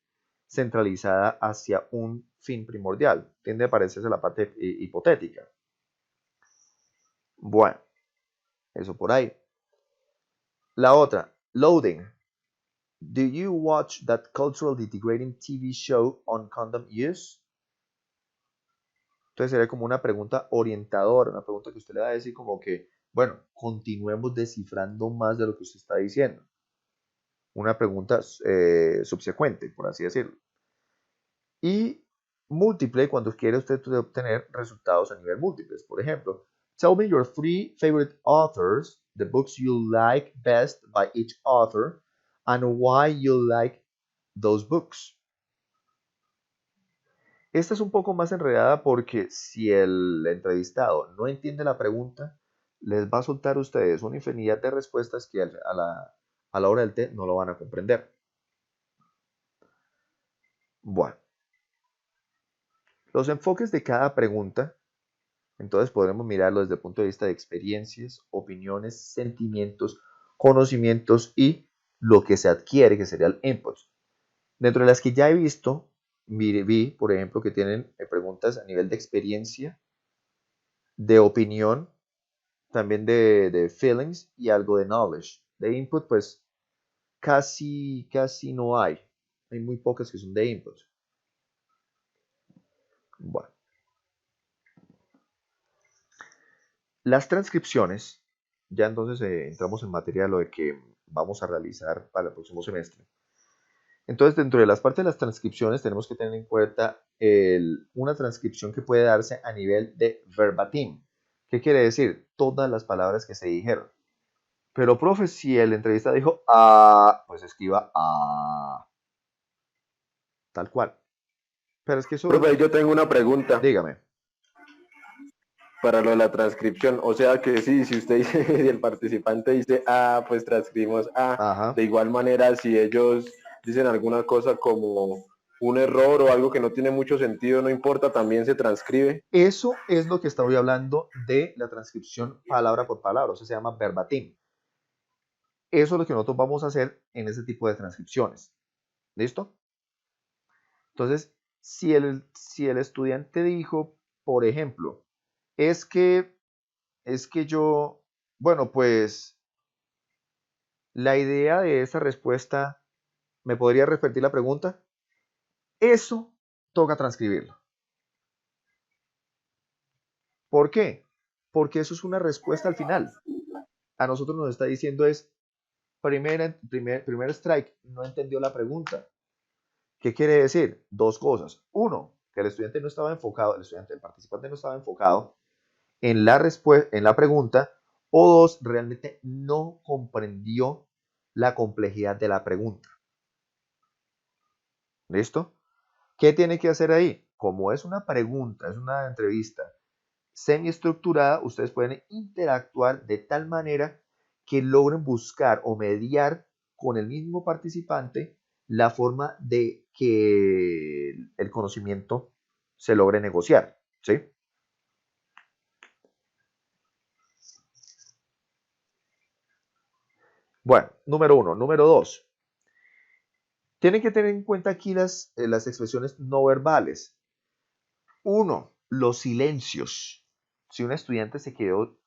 centralizada hacia un fin primordial. Tiende a parecerse la parte hipotética. Bueno, eso por ahí. La otra, loading. Do you watch that cultural degrading TV show on condom use? Entonces sería como una pregunta orientadora, una pregunta que usted le va a decir como que, bueno, continuemos descifrando más de lo que usted está diciendo. Una pregunta subsecuente, por así decirlo. Y múltiple cuando quiere usted obtener resultados a nivel múltiples. Por ejemplo, tell me your 3 favorite authors, the books you like best by each author, and why you like those books. Esta es un poco más enredada porque si el entrevistado no entiende la pregunta, les va a soltar a ustedes una infinidad de respuestas que a la hora del té no lo van a comprender. Bueno, los enfoques de cada pregunta, entonces podremos mirarlo desde el punto de vista de experiencias, opiniones, sentimientos, conocimientos y lo que se adquiere, que sería el input. Dentro de las que ya he visto, vi, por ejemplo, que tienen preguntas a nivel de experiencia, de opinión, también de feelings y algo de knowledge. De input, pues casi no hay. Hay muy pocas que son de input. Bueno. Las transcripciones, ya entonces entramos en materia de lo de que vamos a realizar para el próximo semestre. Entonces, dentro de las partes de las transcripciones tenemos que tener en cuenta una transcripción que puede darse a nivel de verbatim. ¿Qué quiere decir? Todas las palabras que se dijeron. Pero, profe, si el entrevista dijo pues escriba tal cual. Pero es que eso... Profe, yo tengo una pregunta. Dígame. Para lo de la transcripción, o sea que sí, si usted dice, si el participante dice pues transcribimos Ajá. De igual manera, si ellos dicen alguna cosa como un error o algo que no tiene mucho sentido, no importa, también se transcribe. Eso es lo que estoy hablando de la transcripción palabra por palabra, eso se llama verbatim. Eso es lo que nosotros vamos a hacer en ese tipo de transcripciones. ¿Listo? Entonces, si el estudiante dijo, por ejemplo, es que yo, bueno, pues la idea de esa respuesta, ¿me podría repetir la pregunta? Eso toca transcribirlo. ¿Por qué? Porque eso es una respuesta al final. A nosotros nos está diciendo es, primer strike, no entendió la pregunta. ¿Qué quiere decir? Dos cosas. Uno, que el estudiante no estaba enfocado, el participante no estaba enfocado en la pregunta, o dos, realmente no comprendió la complejidad de la pregunta. ¿Listo? ¿Qué tiene que hacer ahí? Como es una pregunta, es una entrevista semiestructurada, ustedes pueden interactuar de tal manera que logren buscar o mediar con el mismo participante la forma de que el conocimiento se logre negociar, ¿sí? Bueno, número uno. Número dos. Tienen que tener en cuenta aquí las expresiones no verbales. Uno, los silencios. Si un estudiante se quedó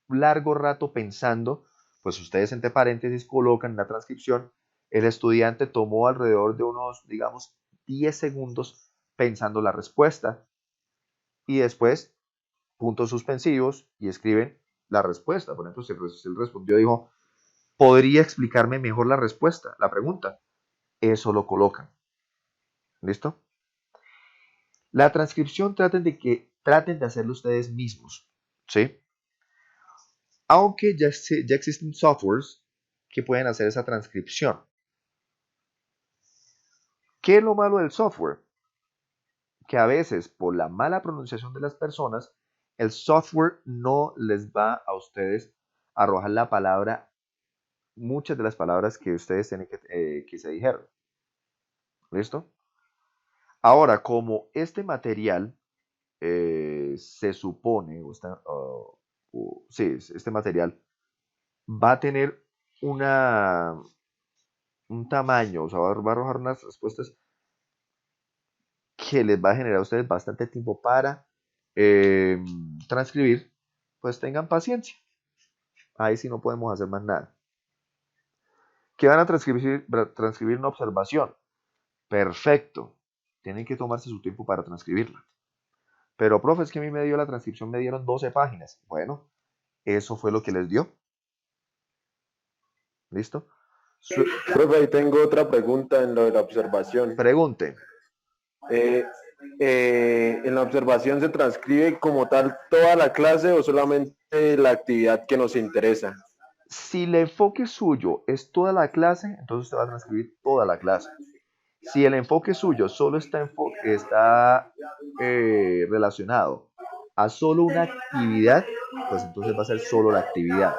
largo rato pensando, pues ustedes entre paréntesis colocan en la transcripción, el estudiante tomó alrededor de unos, digamos, 10 segundos pensando la respuesta y después puntos suspensivos y escriben la respuesta. Por ejemplo, si él respondió, dijo, ¿podría explicarme mejor la respuesta, la pregunta? Eso lo colocan. ¿Listo? La transcripción traten de hacerlo ustedes mismos, ¿sí? Aunque ya existen softwares que pueden hacer esa transcripción. ¿Qué es lo malo del software? Que a veces, por la mala pronunciación de las personas, el software no les va a ustedes a arrojar la palabra, muchas de las palabras que ustedes tienen que se dijeron. ¿Listo? Ahora, como este material se supone, este material va a tener un tamaño, o sea, va a arrojar unas respuestas que les va a generar a ustedes bastante tiempo para transcribir. pues tengan paciencia. Ahí sí no podemos hacer más nada. ¿Qué van a transcribir una observación? Perfecto. Tienen que tomarse su tiempo para transcribirla. Pero, profe, es que a mí me dio la transcripción, me dieron 12 páginas. Bueno, eso fue lo que les dio. ¿Listo? Profe, ahí tengo otra pregunta en lo de la observación. Pregunte. ¿En la observación se transcribe como tal toda la clase o solamente la actividad que nos interesa? Si el enfoque suyo es toda la clase, entonces usted va a transcribir toda la clase. Si el enfoque suyo solo está relacionado a solo una actividad, pues entonces va a ser solo la actividad.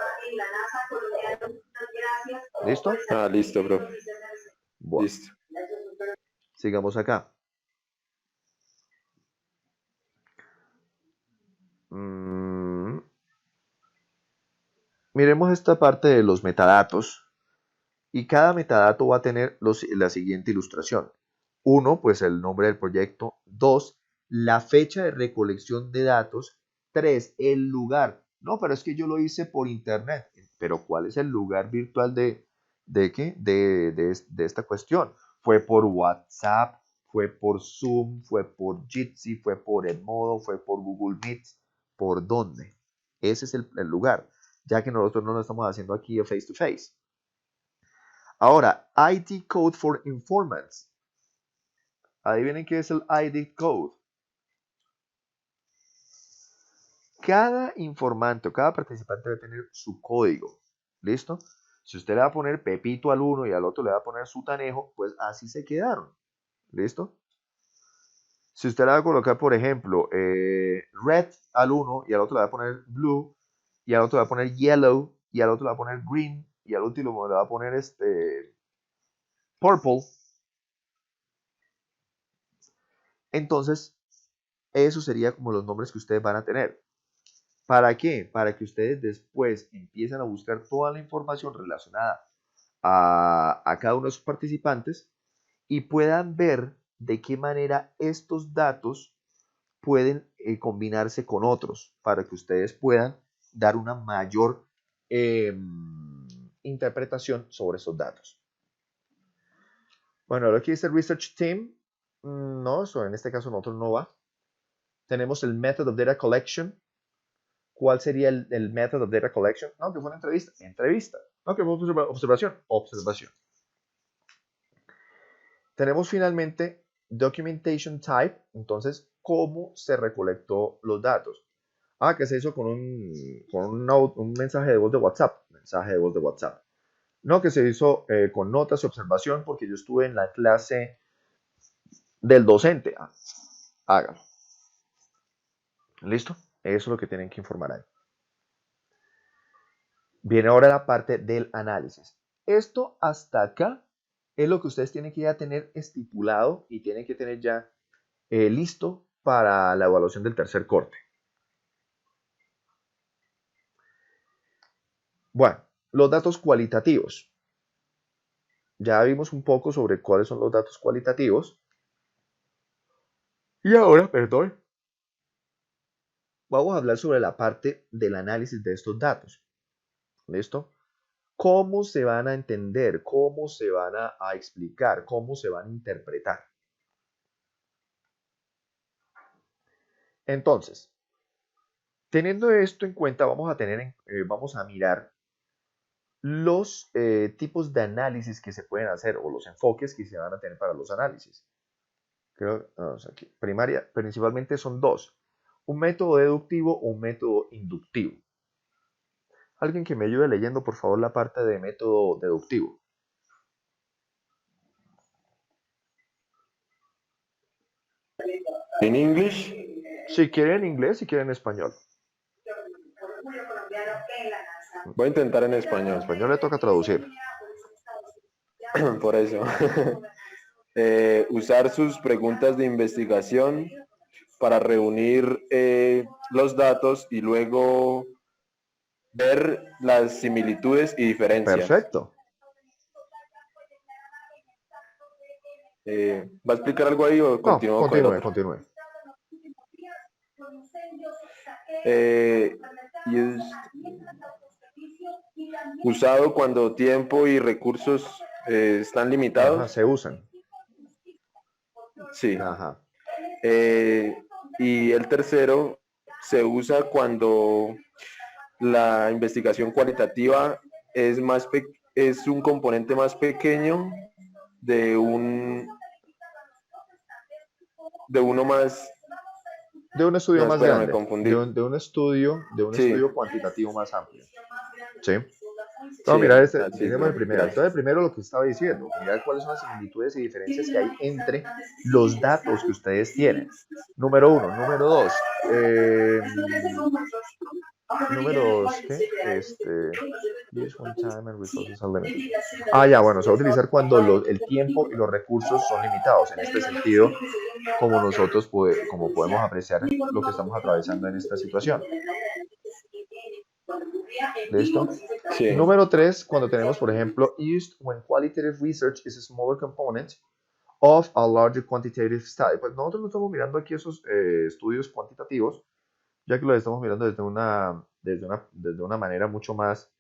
¿Listo? Ah, listo, bro. Bueno, Listo. sigamos acá. Miremos esta parte de los metadatos. Y cada metadato va a tener la siguiente ilustración. 1, pues el nombre del proyecto. 2, la fecha de recolección de datos. 3, el lugar. No, pero es que yo lo hice por internet. Pero ¿cuál es el lugar virtual de qué? De esta cuestión. Fue por WhatsApp, fue por Zoom, fue por Jitsi, fue por Edmodo, fue por Google Meet. ¿Por dónde? Ese es el lugar, ya que nosotros no lo estamos haciendo aquí face to face. Ahora, ID Code for Informants. Adivinen qué es el ID Code. Cada informante o cada participante debe tener su código. ¿Listo? Si usted le va a poner Pepito al uno y al otro le va a poner Sutanejo, pues así se quedaron. ¿Listo? Si usted le va a colocar, por ejemplo, Red al uno y al otro le va a poner Blue, y al otro le va a poner Yellow, y al otro le va a poner Green, y al último le va a poner Purple. Entonces, eso sería como los nombres que ustedes van a tener. ¿Para qué? Para que ustedes después empiecen a buscar toda la información relacionada a cada uno de sus participantes y puedan ver de qué manera estos datos pueden combinarse con otros para que ustedes puedan dar una mayor interpretación sobre esos datos. Bueno, ahora aquí dice Research Team. No, eso en este caso nosotros no va. Tenemos el Method of Data Collection. ¿Cuál sería el Method of Data Collection? No, que fue una entrevista. Entrevista. No, que fue observación. Observación. Tenemos finalmente Documentation Type. Entonces, ¿cómo se recolectó los datos? Ah, que se hizo con un mensaje de voz de WhatsApp. Mensaje de voz de WhatsApp. No, que se hizo con notas y observación porque yo estuve en la clase del docente. Ah, hágalo. ¿Listo? Eso es lo que tienen que informar ahí. Viene ahora la parte del análisis. Esto hasta acá es lo que ustedes tienen que ya tener estipulado y tienen que tener ya listo para la evaluación del tercer corte. Bueno, los datos cualitativos. Ya vimos un poco sobre cuáles son los datos cualitativos. Y ahora, perdón, vamos a hablar sobre la parte del análisis de estos datos. ¿Listo? ¿Cómo se van a entender? ¿Cómo se van a explicar? ¿Cómo se van a interpretar? Entonces, teniendo esto en cuenta, vamos a mirar los tipos de análisis que se pueden hacer o los enfoques que se van a tener para los análisis. Aquí, principalmente son dos. Un método deductivo o un método inductivo. Alguien que me ayude leyendo, por favor, la parte de método deductivo. ¿En inglés? Si quieren en inglés, si quieren en español. Voy a intentar en español. En español le toca traducir. Por eso. Usar sus preguntas de investigación para reunir los datos y luego ver las similitudes y diferencias. Perfecto. ¿Va a explicar algo ahí o continúo con el otro? Continúe. Used. Usado cuando tiempo y recursos están limitados. Ajá, se usan. Sí. Ajá. Y el tercero se usa cuando la investigación cualitativa es un componente más pequeño de uno más. De un estudio más espera, me grande, confundí. de un estudio Sí. estudio cuantitativo más amplio. ¿Sí? Sí, Vamos a mirar así, miremos el primero. gracias. Entonces, el primero lo que estaba diciendo, mirar cuáles son las similitudes y diferencias que hay entre los datos que ustedes tienen. Número uno. Número dos. ¿Qué? Use one time and resources are limited. Ya, bueno, se va a utilizar cuando el tiempo y los recursos son limitados. En este sentido, como nosotros como podemos apreciar lo que estamos atravesando en esta situación. ¿Listo? Sí. Número 3, cuando tenemos, por ejemplo, used when qualitative research is a smaller component of a larger quantitative study. Pues nosotros no estamos mirando aquí esos estudios cuantitativos, ya que los estamos mirando desde una manera mucho más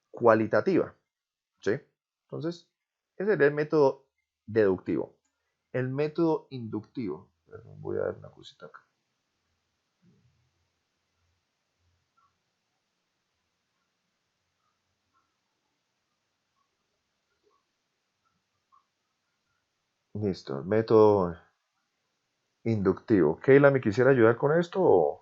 cualitativa. ¿Sí? Entonces, ese sería el método deductivo. El método inductivo. Perdón, voy a dar una cosita acá. Listo, el método inductivo. Keila, ¿me quisiera ayudar con esto?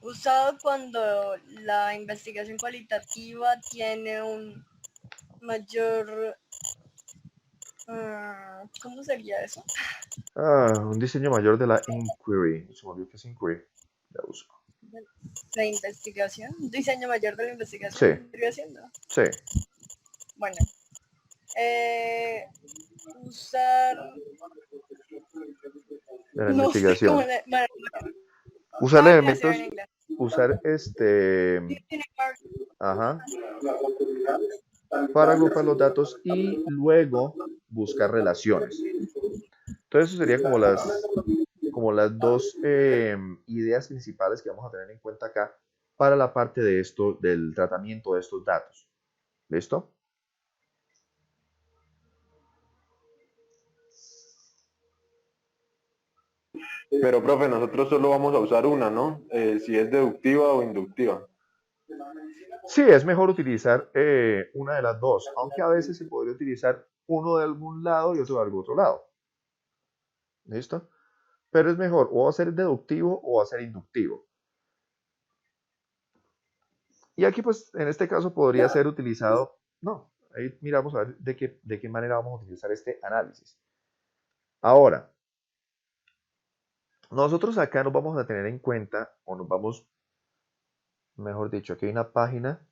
Usado cuando la investigación cualitativa tiene un mayor... ¿cómo sería eso? Un diseño mayor de la inquiry. Se me olvidó que es inquiry. Ya busco. La investigación, un diseño mayor de la Sí. investigación. Sí. Bueno, usar... De la No sé investigación. cómo le... Usar ¿cómo puede ser elementos. en inglés? Usar Ajá. Para agrupar los datos y luego buscar relaciones. Entonces, eso sería como las dos ideas principales que vamos a tener en cuenta acá para la parte de esto, del tratamiento de estos datos. ¿Listo? Pero, profe, nosotros solo vamos a usar una, ¿no? Si es deductiva o inductiva. Sí, es mejor utilizar una de las dos, aunque a veces se podría utilizar uno de algún lado y otro de algún otro lado. ¿Listo? Pero es mejor o hacer deductivo o hacer inductivo. Y aquí, pues, en este caso podría ser utilizado, no, ahí miramos a ver de qué manera vamos a utilizar este análisis. Ahora, nosotros acá nos vamos a tener en cuenta, o nos vamos, mejor dicho, aquí hay una página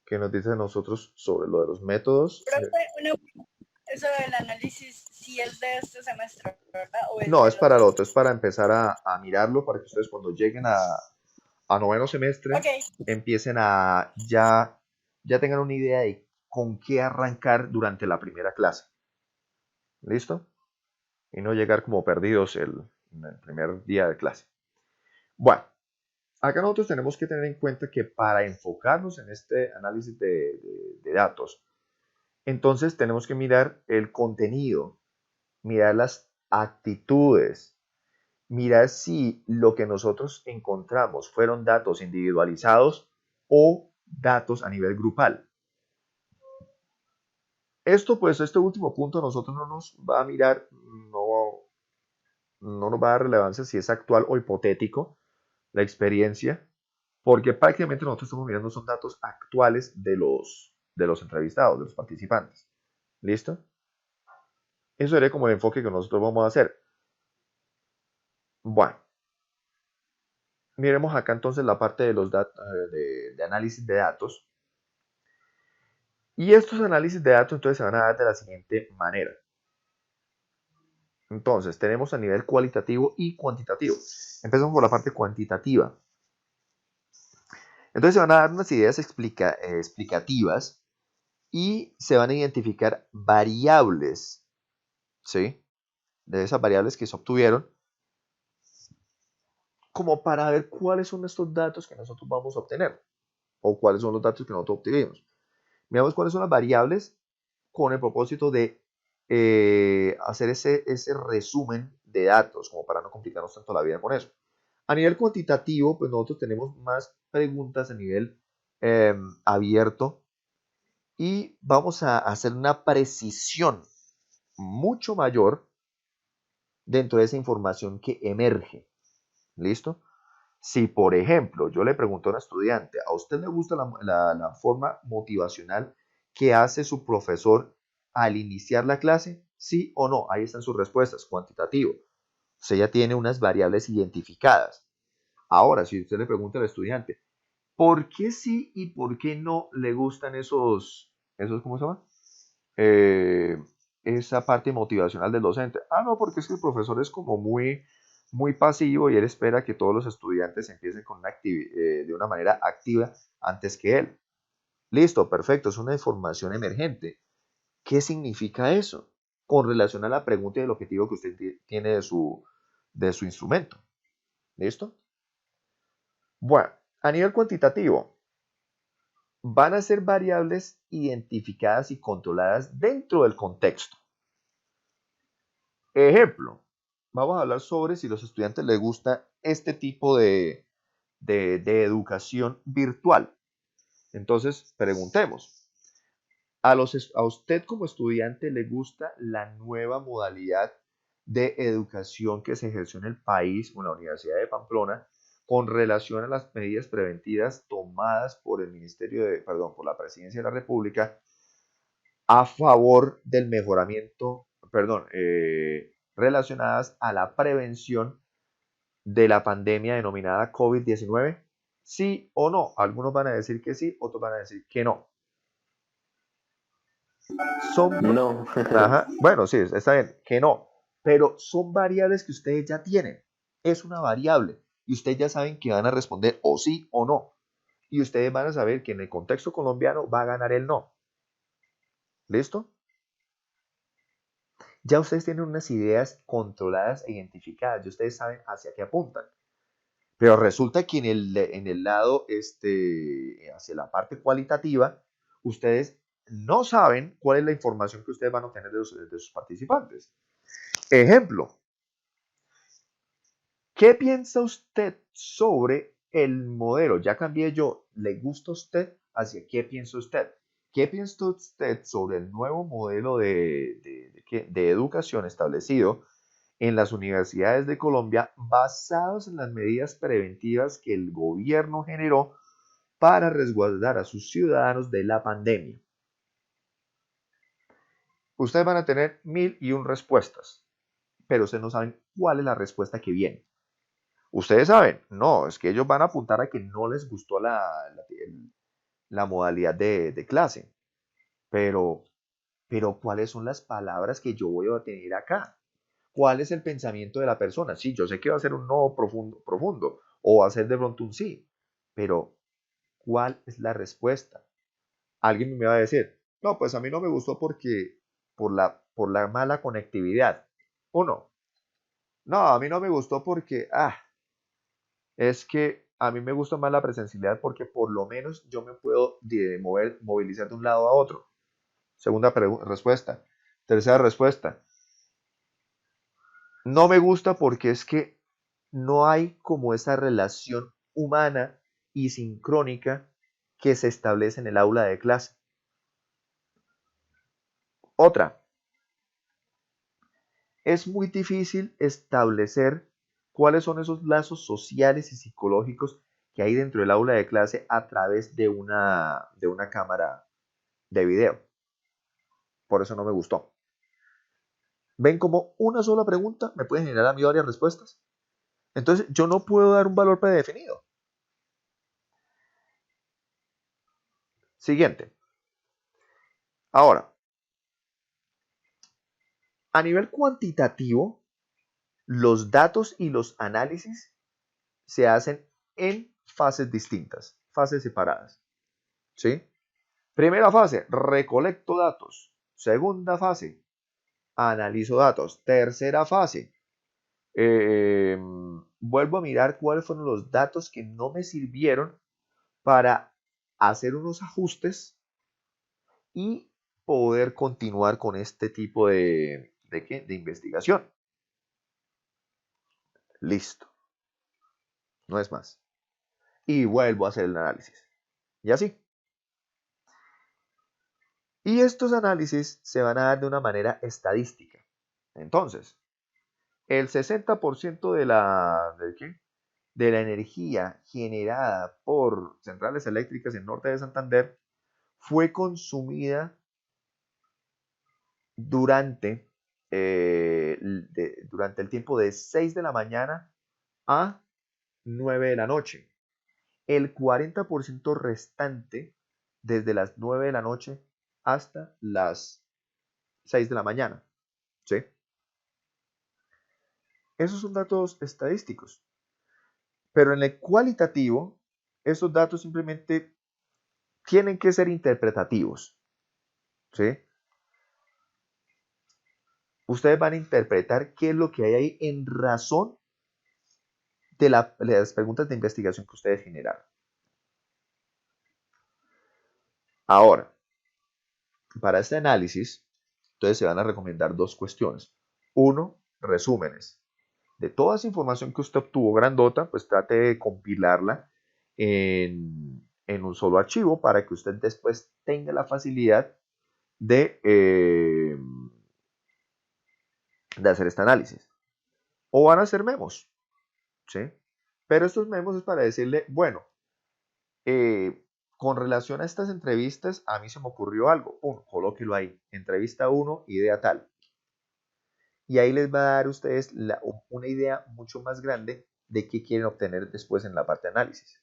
que nos dice a nosotros sobre lo de los métodos. Eso del análisis sí es de este semestre, ¿verdad? No, es para el otro, es para empezar a mirarlo, para que ustedes cuando lleguen a noveno semestre empiecen a ya tengan una idea de con qué arrancar durante la primera clase. ¿Listo? Y no llegar como perdidos en el primer día de clase. Bueno, acá nosotros tenemos que tener en cuenta que para enfocarnos en este análisis de datos, entonces tenemos que mirar el contenido, mirar las actitudes, mirar si lo que nosotros encontramos fueron datos individualizados o datos a nivel grupal. Esto, pues, este último punto a nosotros no nos va a mirar, no nos va a dar relevancia si es actual o hipotético la experiencia, porque prácticamente nosotros estamos mirando son datos actuales de los entrevistados, de los participantes. ¿Listo? Eso sería como el enfoque que nosotros vamos a hacer. Bueno, miremos acá entonces la parte de los de análisis de datos. Y estos análisis de datos entonces se van a dar de la siguiente manera. Entonces, tenemos a nivel cualitativo y cuantitativo. Empezamos por la parte cuantitativa. Entonces se van a dar unas ideas explicativas y se van a identificar variables, ¿sí? De esas variables que se obtuvieron, como para ver cuáles son estos datos que nosotros vamos a obtener o cuáles son los datos que nosotros obtuvimos. Miramos cuáles son las variables con el propósito de hacer ese resumen de datos, como para no complicarnos tanto la vida con eso. A nivel cuantitativo, pues nosotros tenemos más preguntas a nivel abierto y vamos a hacer una precisión mucho mayor dentro de esa información que emerge. ¿Listo? Si, por ejemplo, yo le pregunto a un estudiante, ¿a usted le gusta la forma motivacional que hace su profesor al iniciar la clase? ¿Sí o no? Ahí están sus respuestas, cuantitativo. Usted ya tiene unas variables identificadas. Ahora, si usted le pregunta al estudiante, ¿por qué sí y por qué no le gustan esos ¿cómo se llama? Esa parte motivacional del docente. Ah, no, porque es que el profesor es como muy pasivo y él espera que todos los estudiantes empiecen con de una manera activa antes que él. Listo, perfecto, es una información emergente. ¿Qué significa eso? Con relación a la pregunta y el objetivo que usted tiene de su instrumento. ¿Listo? Bueno, a nivel cuantitativo, van a ser variables identificadas y controladas dentro del contexto. Ejemplo, vamos a hablar sobre si a los estudiantes les gusta este tipo de educación virtual. Entonces, preguntemos, ¿a usted como estudiante le gusta la nueva modalidad de educación que se ejerció en el país o en la Universidad de Pamplona con relación a las medidas preventivas tomadas por el por la Presidencia de la República a favor del mejoramiento, relacionadas a la prevención de la pandemia denominada COVID-19? ¿Sí o no? Algunos van a decir que sí, otros van a decir que no. No. Ajá, bueno, sí, está bien, que no. Pero son variables que ustedes ya tienen. Es una variable. Y ustedes ya saben que van a responder o sí o no. Y ustedes van a saber que en el contexto colombiano va a ganar el no. ¿Listo? Ya ustedes tienen unas ideas controladas e identificadas. Ya ustedes saben hacia qué apuntan. Pero resulta que en el lado, hacia la parte cualitativa, ustedes no saben cuál es la información que ustedes van a obtener de sus participantes. Ejemplo, ¿qué piensa usted sobre el modelo? Ya cambié yo, ¿le gusta a usted? ¿Hacia qué piensa usted? ¿Qué piensa usted sobre el nuevo modelo de educación establecido en las universidades de Colombia basados en las medidas preventivas que el gobierno generó para resguardar a sus ciudadanos de la pandemia? Ustedes van a tener 1001 respuestas, pero ustedes no saben cuál es la respuesta que viene. Ustedes saben, no, es que ellos van a apuntar a que no les gustó la modalidad de clase, pero ¿cuáles son las palabras que yo voy a tener acá? ¿Cuál es el pensamiento de la persona? Sí, yo sé que va a ser un no profundo o va a ser de pronto un sí, pero ¿cuál es la respuesta? Alguien me va a decir, no, pues a mí no me gustó porque por la mala conectividad. Uno, no, a mí no me gustó porque, es que a mí me gusta más la presencialidad porque por lo menos yo me puedo movilizar de un lado a otro. Segunda respuesta. Tercera respuesta. No me gusta porque es que no hay como esa relación humana y sincrónica que se establece en el aula de clase. Otra. Es muy difícil establecer cuáles son esos lazos sociales y psicológicos que hay dentro del aula de clase a través de una cámara de video. Por eso no me gustó. ¿Ven como una sola pregunta me puede generar a mí varias respuestas? Entonces yo no puedo dar un valor predefinido. Siguiente. Ahora, a nivel cuantitativo, los datos y los análisis se hacen en fases distintas, fases separadas. ¿Sí? Primera fase, recolecto datos. Segunda fase, analizo datos. Tercera fase, vuelvo a mirar cuáles fueron los datos que no me sirvieron para hacer unos ajustes y poder continuar con este tipo de investigación. Listo. No es más. Y vuelvo a hacer el análisis. Y así. Y estos análisis se van a dar de una manera estadística. Entonces, el 60% de la energía generada por centrales eléctricas en Norte de Santander fue consumida durante el tiempo de 6 de la mañana a 9 de la noche. El 40% restante desde las 9 de la noche hasta las 6 de la mañana. ¿Sí? Esos son datos estadísticos. Pero en el cualitativo, esos datos simplemente tienen que ser interpretativos. ¿Sí? Ustedes van a interpretar qué es lo que hay ahí en razón de las preguntas de investigación que ustedes generaron. Ahora, para este análisis, entonces se van a recomendar dos cuestiones. Uno, resúmenes. De toda esa información que usted obtuvo grandota, pues trate de compilarla en un solo archivo para que usted después tenga la facilidad de hacer este análisis. O van a hacer memos, ¿sí? Pero estos memos es para decirle, bueno, con relación a estas entrevistas, a mí se me ocurrió algo. Colóquelo ahí. Entrevista 1, idea tal. Y ahí les va a dar a ustedes una idea mucho más grande de qué quieren obtener después en la parte de análisis.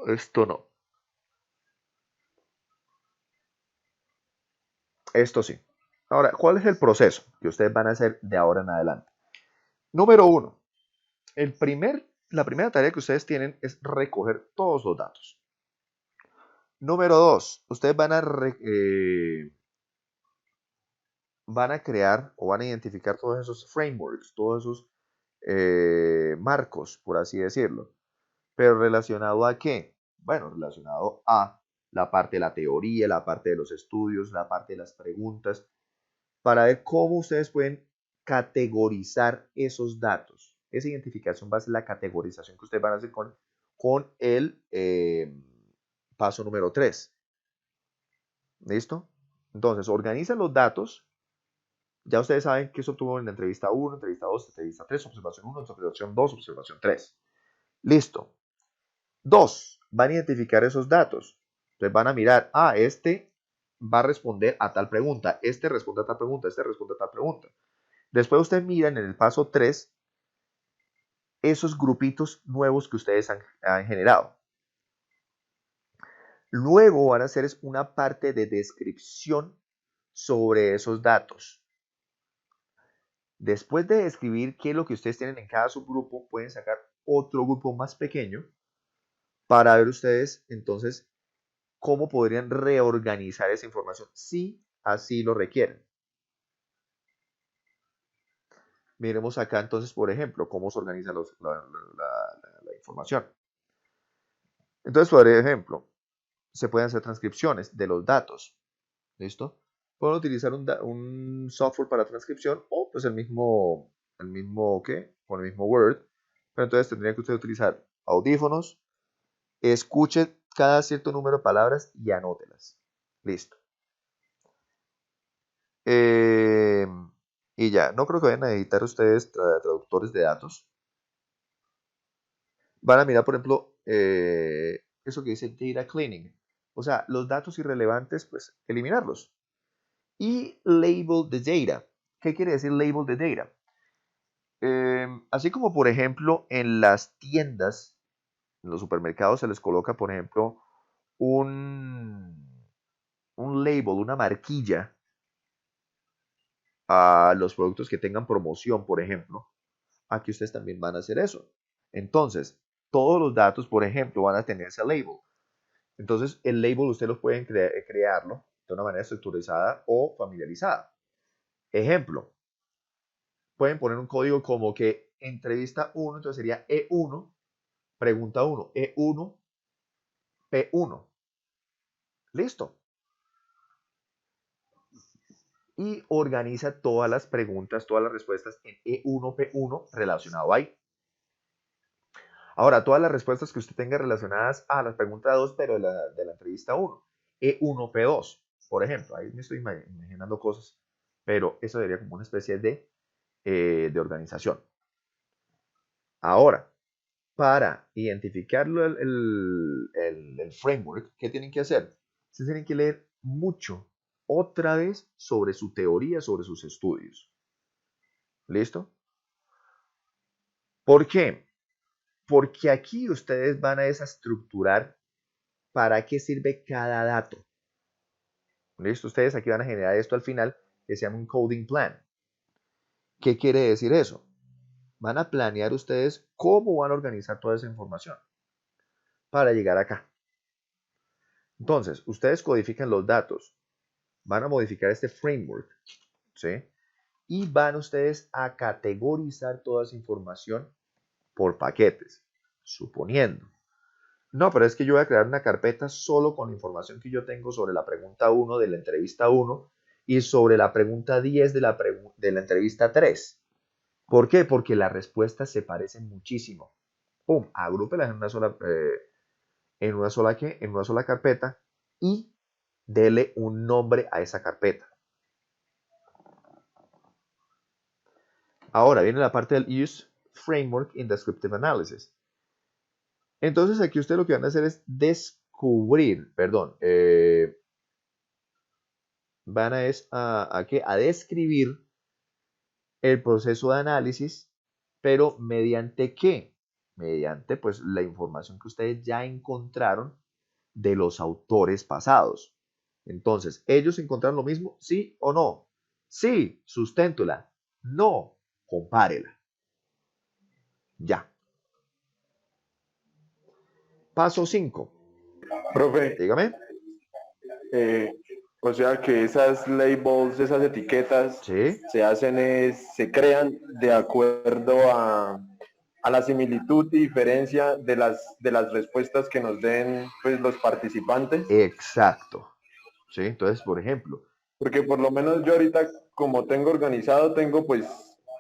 Esto no. Esto sí. Ahora, ¿cuál es el proceso que ustedes van a hacer de ahora en adelante? Número 1. La primera tarea que ustedes tienen es recoger todos los datos. Número 2. Ustedes van a crear o van a identificar todos esos frameworks, todos esos marcos, por así decirlo. ¿Pero relacionado a qué? Bueno, relacionado a la parte de la teoría, la parte de los estudios, la parte de las preguntas, para ver cómo ustedes pueden categorizar esos datos. Esa identificación va a ser la categorización que ustedes van a hacer con el paso número 3. ¿Listo? Entonces, organizan los datos. Ya ustedes saben que eso tuvo en la entrevista 1, entrevista 2, entrevista 3, observación 1, observación 2, observación 3. Listo. 2. Van a identificar esos datos. Entonces van a mirar, este va a responder a tal pregunta, este responde a tal pregunta, este responde a tal pregunta. Después ustedes miran en el paso 3 esos grupitos nuevos que ustedes han generado. Luego van a hacer una parte de descripción sobre esos datos. Después de describir qué es lo que ustedes tienen en cada subgrupo, pueden sacar otro grupo más pequeño para ver ustedes entonces cómo podrían reorganizar esa información si así lo requieren. Miremos acá entonces, por ejemplo, cómo se organiza la información. Entonces, por ejemplo, se pueden hacer transcripciones de los datos. ¿Listo? Pueden utilizar un software para transcripción o pues el mismo con el mismo Word. Pero entonces tendría que usted utilizar audífonos, escuche cada cierto número de palabras y anótelas. Listo. Y ya, no creo que vayan a editar ustedes traductores de datos. Van a mirar, por ejemplo, eso que dice data cleaning. O sea, los datos irrelevantes, pues eliminarlos. Y label the data. ¿Qué quiere decir label the data? Así como, por ejemplo, en las tiendas, en los supermercados se les coloca, por ejemplo, un label, una marquilla a los productos que tengan promoción, por ejemplo, aquí ustedes también van a hacer eso. Entonces, todos los datos, por ejemplo, van a tener ese label. Entonces, el label ustedes lo pueden crearlo de una manera estructurizada o familiarizada. Ejemplo, pueden poner un código como que entrevista 1, entonces sería E1, pregunta 1, E1, P1. Listo. Y organiza todas las preguntas, todas las respuestas en E1, P1 relacionado ahí. Ahora, todas las respuestas que usted tenga relacionadas a la pregunta 2, pero de la entrevista 1, E1, P2, por ejemplo. Ahí me estoy imaginando cosas, pero eso sería como una especie de organización. Ahora, para identificarlo el framework, ¿qué tienen que hacer? Ustedes tienen que leer mucho, otra vez, sobre su teoría, sobre sus estudios. ¿Listo? ¿Por qué? Porque aquí ustedes van a desestructurar para qué sirve cada dato. ¿Listo? Ustedes aquí van a generar esto al final, que se llama un coding plan. ¿Qué quiere decir eso? Van a planear ustedes cómo van a organizar toda esa información para llegar acá. Entonces, ustedes codifican los datos, van a modificar este framework, ¿sí? Y van ustedes a categorizar toda esa información por paquetes, suponiendo. No, pero es que yo voy a crear una carpeta solo con la información que yo tengo sobre la pregunta 1 de la entrevista 1 y sobre la pregunta 10 de la entrevista 3. ¿Por qué? Porque las respuestas se parecen muchísimo. ¡Pum! Agrúpelas en una sola, en una sola carpeta y dele un nombre a esa carpeta. Ahora viene la parte del Use Framework in Descriptive Analysis. Entonces aquí ustedes lo que van a hacer es descubrir, perdón, van a describir el proceso de análisis, pero ¿mediante qué? Mediante pues la información que ustedes ya encontraron de los autores pasados. Entonces, ¿ellos encontraron lo mismo? ¿Sí o no? Sí, susténtela. No, compárela. Ya. Paso 5. Profe, Dígame. o sea que esas labels, esas etiquetas Sí. se crean de acuerdo a la similitud y diferencia de las respuestas que nos den pues, los participantes. Exacto. ¿Sí? Entonces, por ejemplo. Porque por lo menos yo ahorita, como tengo organizado, tengo pues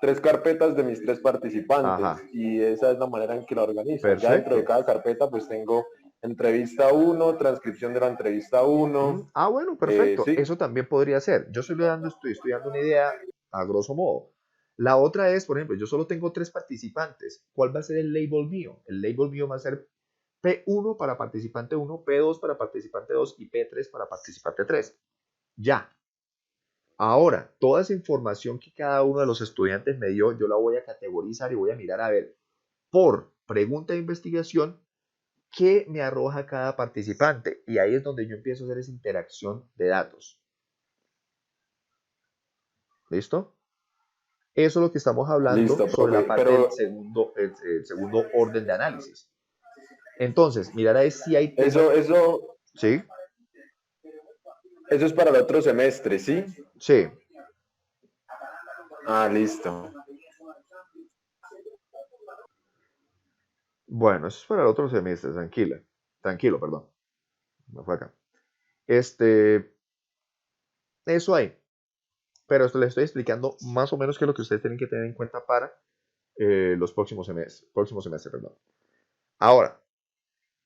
3 carpetas de mis 3 participantes. Ajá. Y esa es la manera en que lo organizo. Ya dentro de Perfecto. cada carpeta pues tengo entrevista 1, transcripción de la entrevista 1. Ah, bueno, perfecto. Sí, Eso también podría ser. Yo estoy dando una idea a grosso modo. La otra es, por ejemplo, yo solo tengo 3 participantes. ¿Cuál va a ser el label mío? El label mío va a ser P1 para participante 1, P2 para participante 2 y P3 para participante 3. Ya. Ahora, toda esa información que cada uno de los estudiantes me dio, yo la voy a categorizar y voy a mirar a ver por pregunta de investigación qué me arroja cada participante. Y ahí es donde yo empiezo a hacer esa interacción de datos. ¿Listo? Eso es lo que estamos hablando listo, sobre la profe. parte Pero del segundo orden de análisis. Entonces, mirar ahí si hay temas. eso ¿Sí? es para el otro semestre, ¿sí? Sí. Ah, listo. Bueno, eso es para el otro semestre, tranquila. Tranquilo, perdón. Me fue acá. Eso hay. Pero esto les estoy explicando más o menos qué es lo que ustedes tienen que tener en cuenta para los próximos semestres, perdón. Ahora,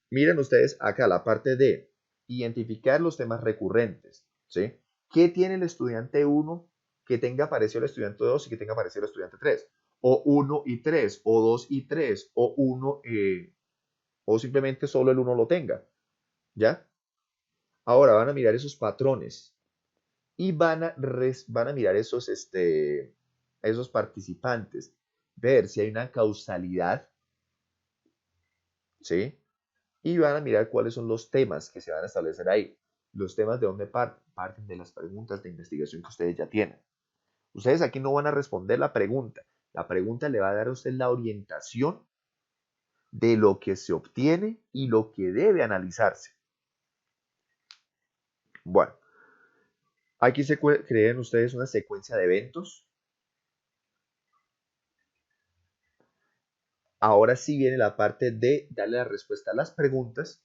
miren ustedes acá la parte de identificar los temas recurrentes, ¿sí? ¿Qué tiene el estudiante 1 que tenga parecido al estudiante 2 y que tenga parecido al estudiante 3? O 1 y 3, o 2 y 3, o 1, o simplemente solo el 1 lo tenga, ¿ya? Ahora van a mirar esos patrones y van a mirar esos participantes, ver si hay una causalidad, ¿sí? Y van a mirar cuáles son los temas que se van a establecer ahí. Los temas de dónde parten de las preguntas de investigación que ustedes ya tienen. Ustedes aquí no van a responder la pregunta. La pregunta le va a dar a usted la orientación de lo que se obtiene y lo que debe analizarse. Bueno, aquí se crean ustedes una secuencia de eventos. Ahora sí viene la parte de darle la respuesta a las preguntas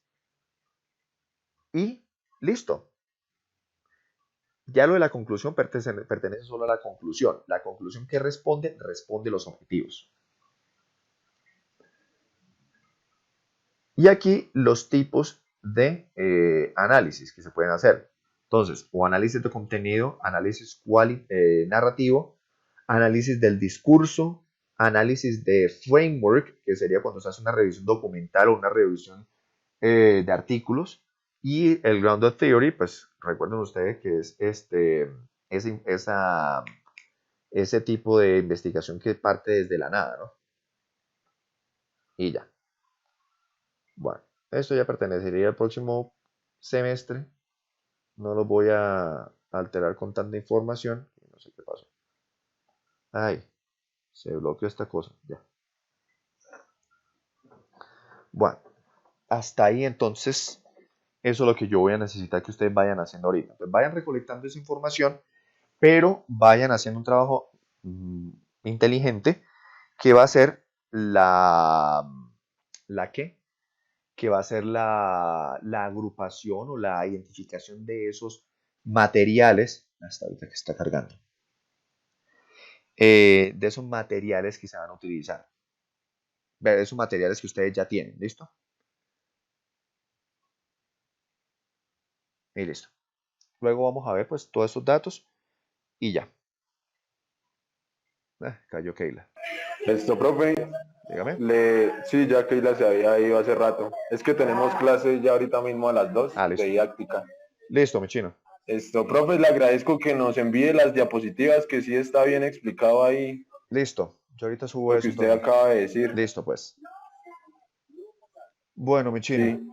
y listo. Ya lo de la conclusión pertenece solo a la conclusión. La conclusión que responde los objetivos. Y aquí los tipos de análisis que se pueden hacer. Entonces, o análisis de contenido, análisis narrativo, análisis del discurso, análisis de framework, que sería cuando se hace una revisión documental o una revisión de artículos, y el grounded theory, pues recuerden ustedes que es ese tipo de investigación que parte desde la nada, ¿no? Y ya. Bueno, esto ya pertenecería al próximo semestre. No lo voy a alterar con tanta información. No sé qué pasó. Ay, se bloqueó esta cosa. Ya. Bueno, hasta ahí entonces. Eso es lo que yo voy a necesitar que ustedes vayan haciendo ahorita. Entonces vayan recolectando esa información, pero vayan haciendo un trabajo inteligente que va a ser que va a ser la agrupación o la identificación de esos materiales, hasta ahorita que está cargando, de esos materiales que se van a utilizar, de esos materiales que ustedes ya tienen, ¿listo? Y listo. Luego vamos a ver pues todos esos datos y ya. Cayó Keila. Esto, profe. Dígame. Sí, ya Keila se había ido hace rato. Es que tenemos clases ya ahorita mismo a las 2 listo. de didáctica. Listo, mi chino. Esto, profe, le agradezco que nos envíe las diapositivas, que sí está bien explicado ahí. Listo. Yo ahorita subo lo eso. Que usted acaba de decir. Listo, pues. Bueno, mi chino. Sí.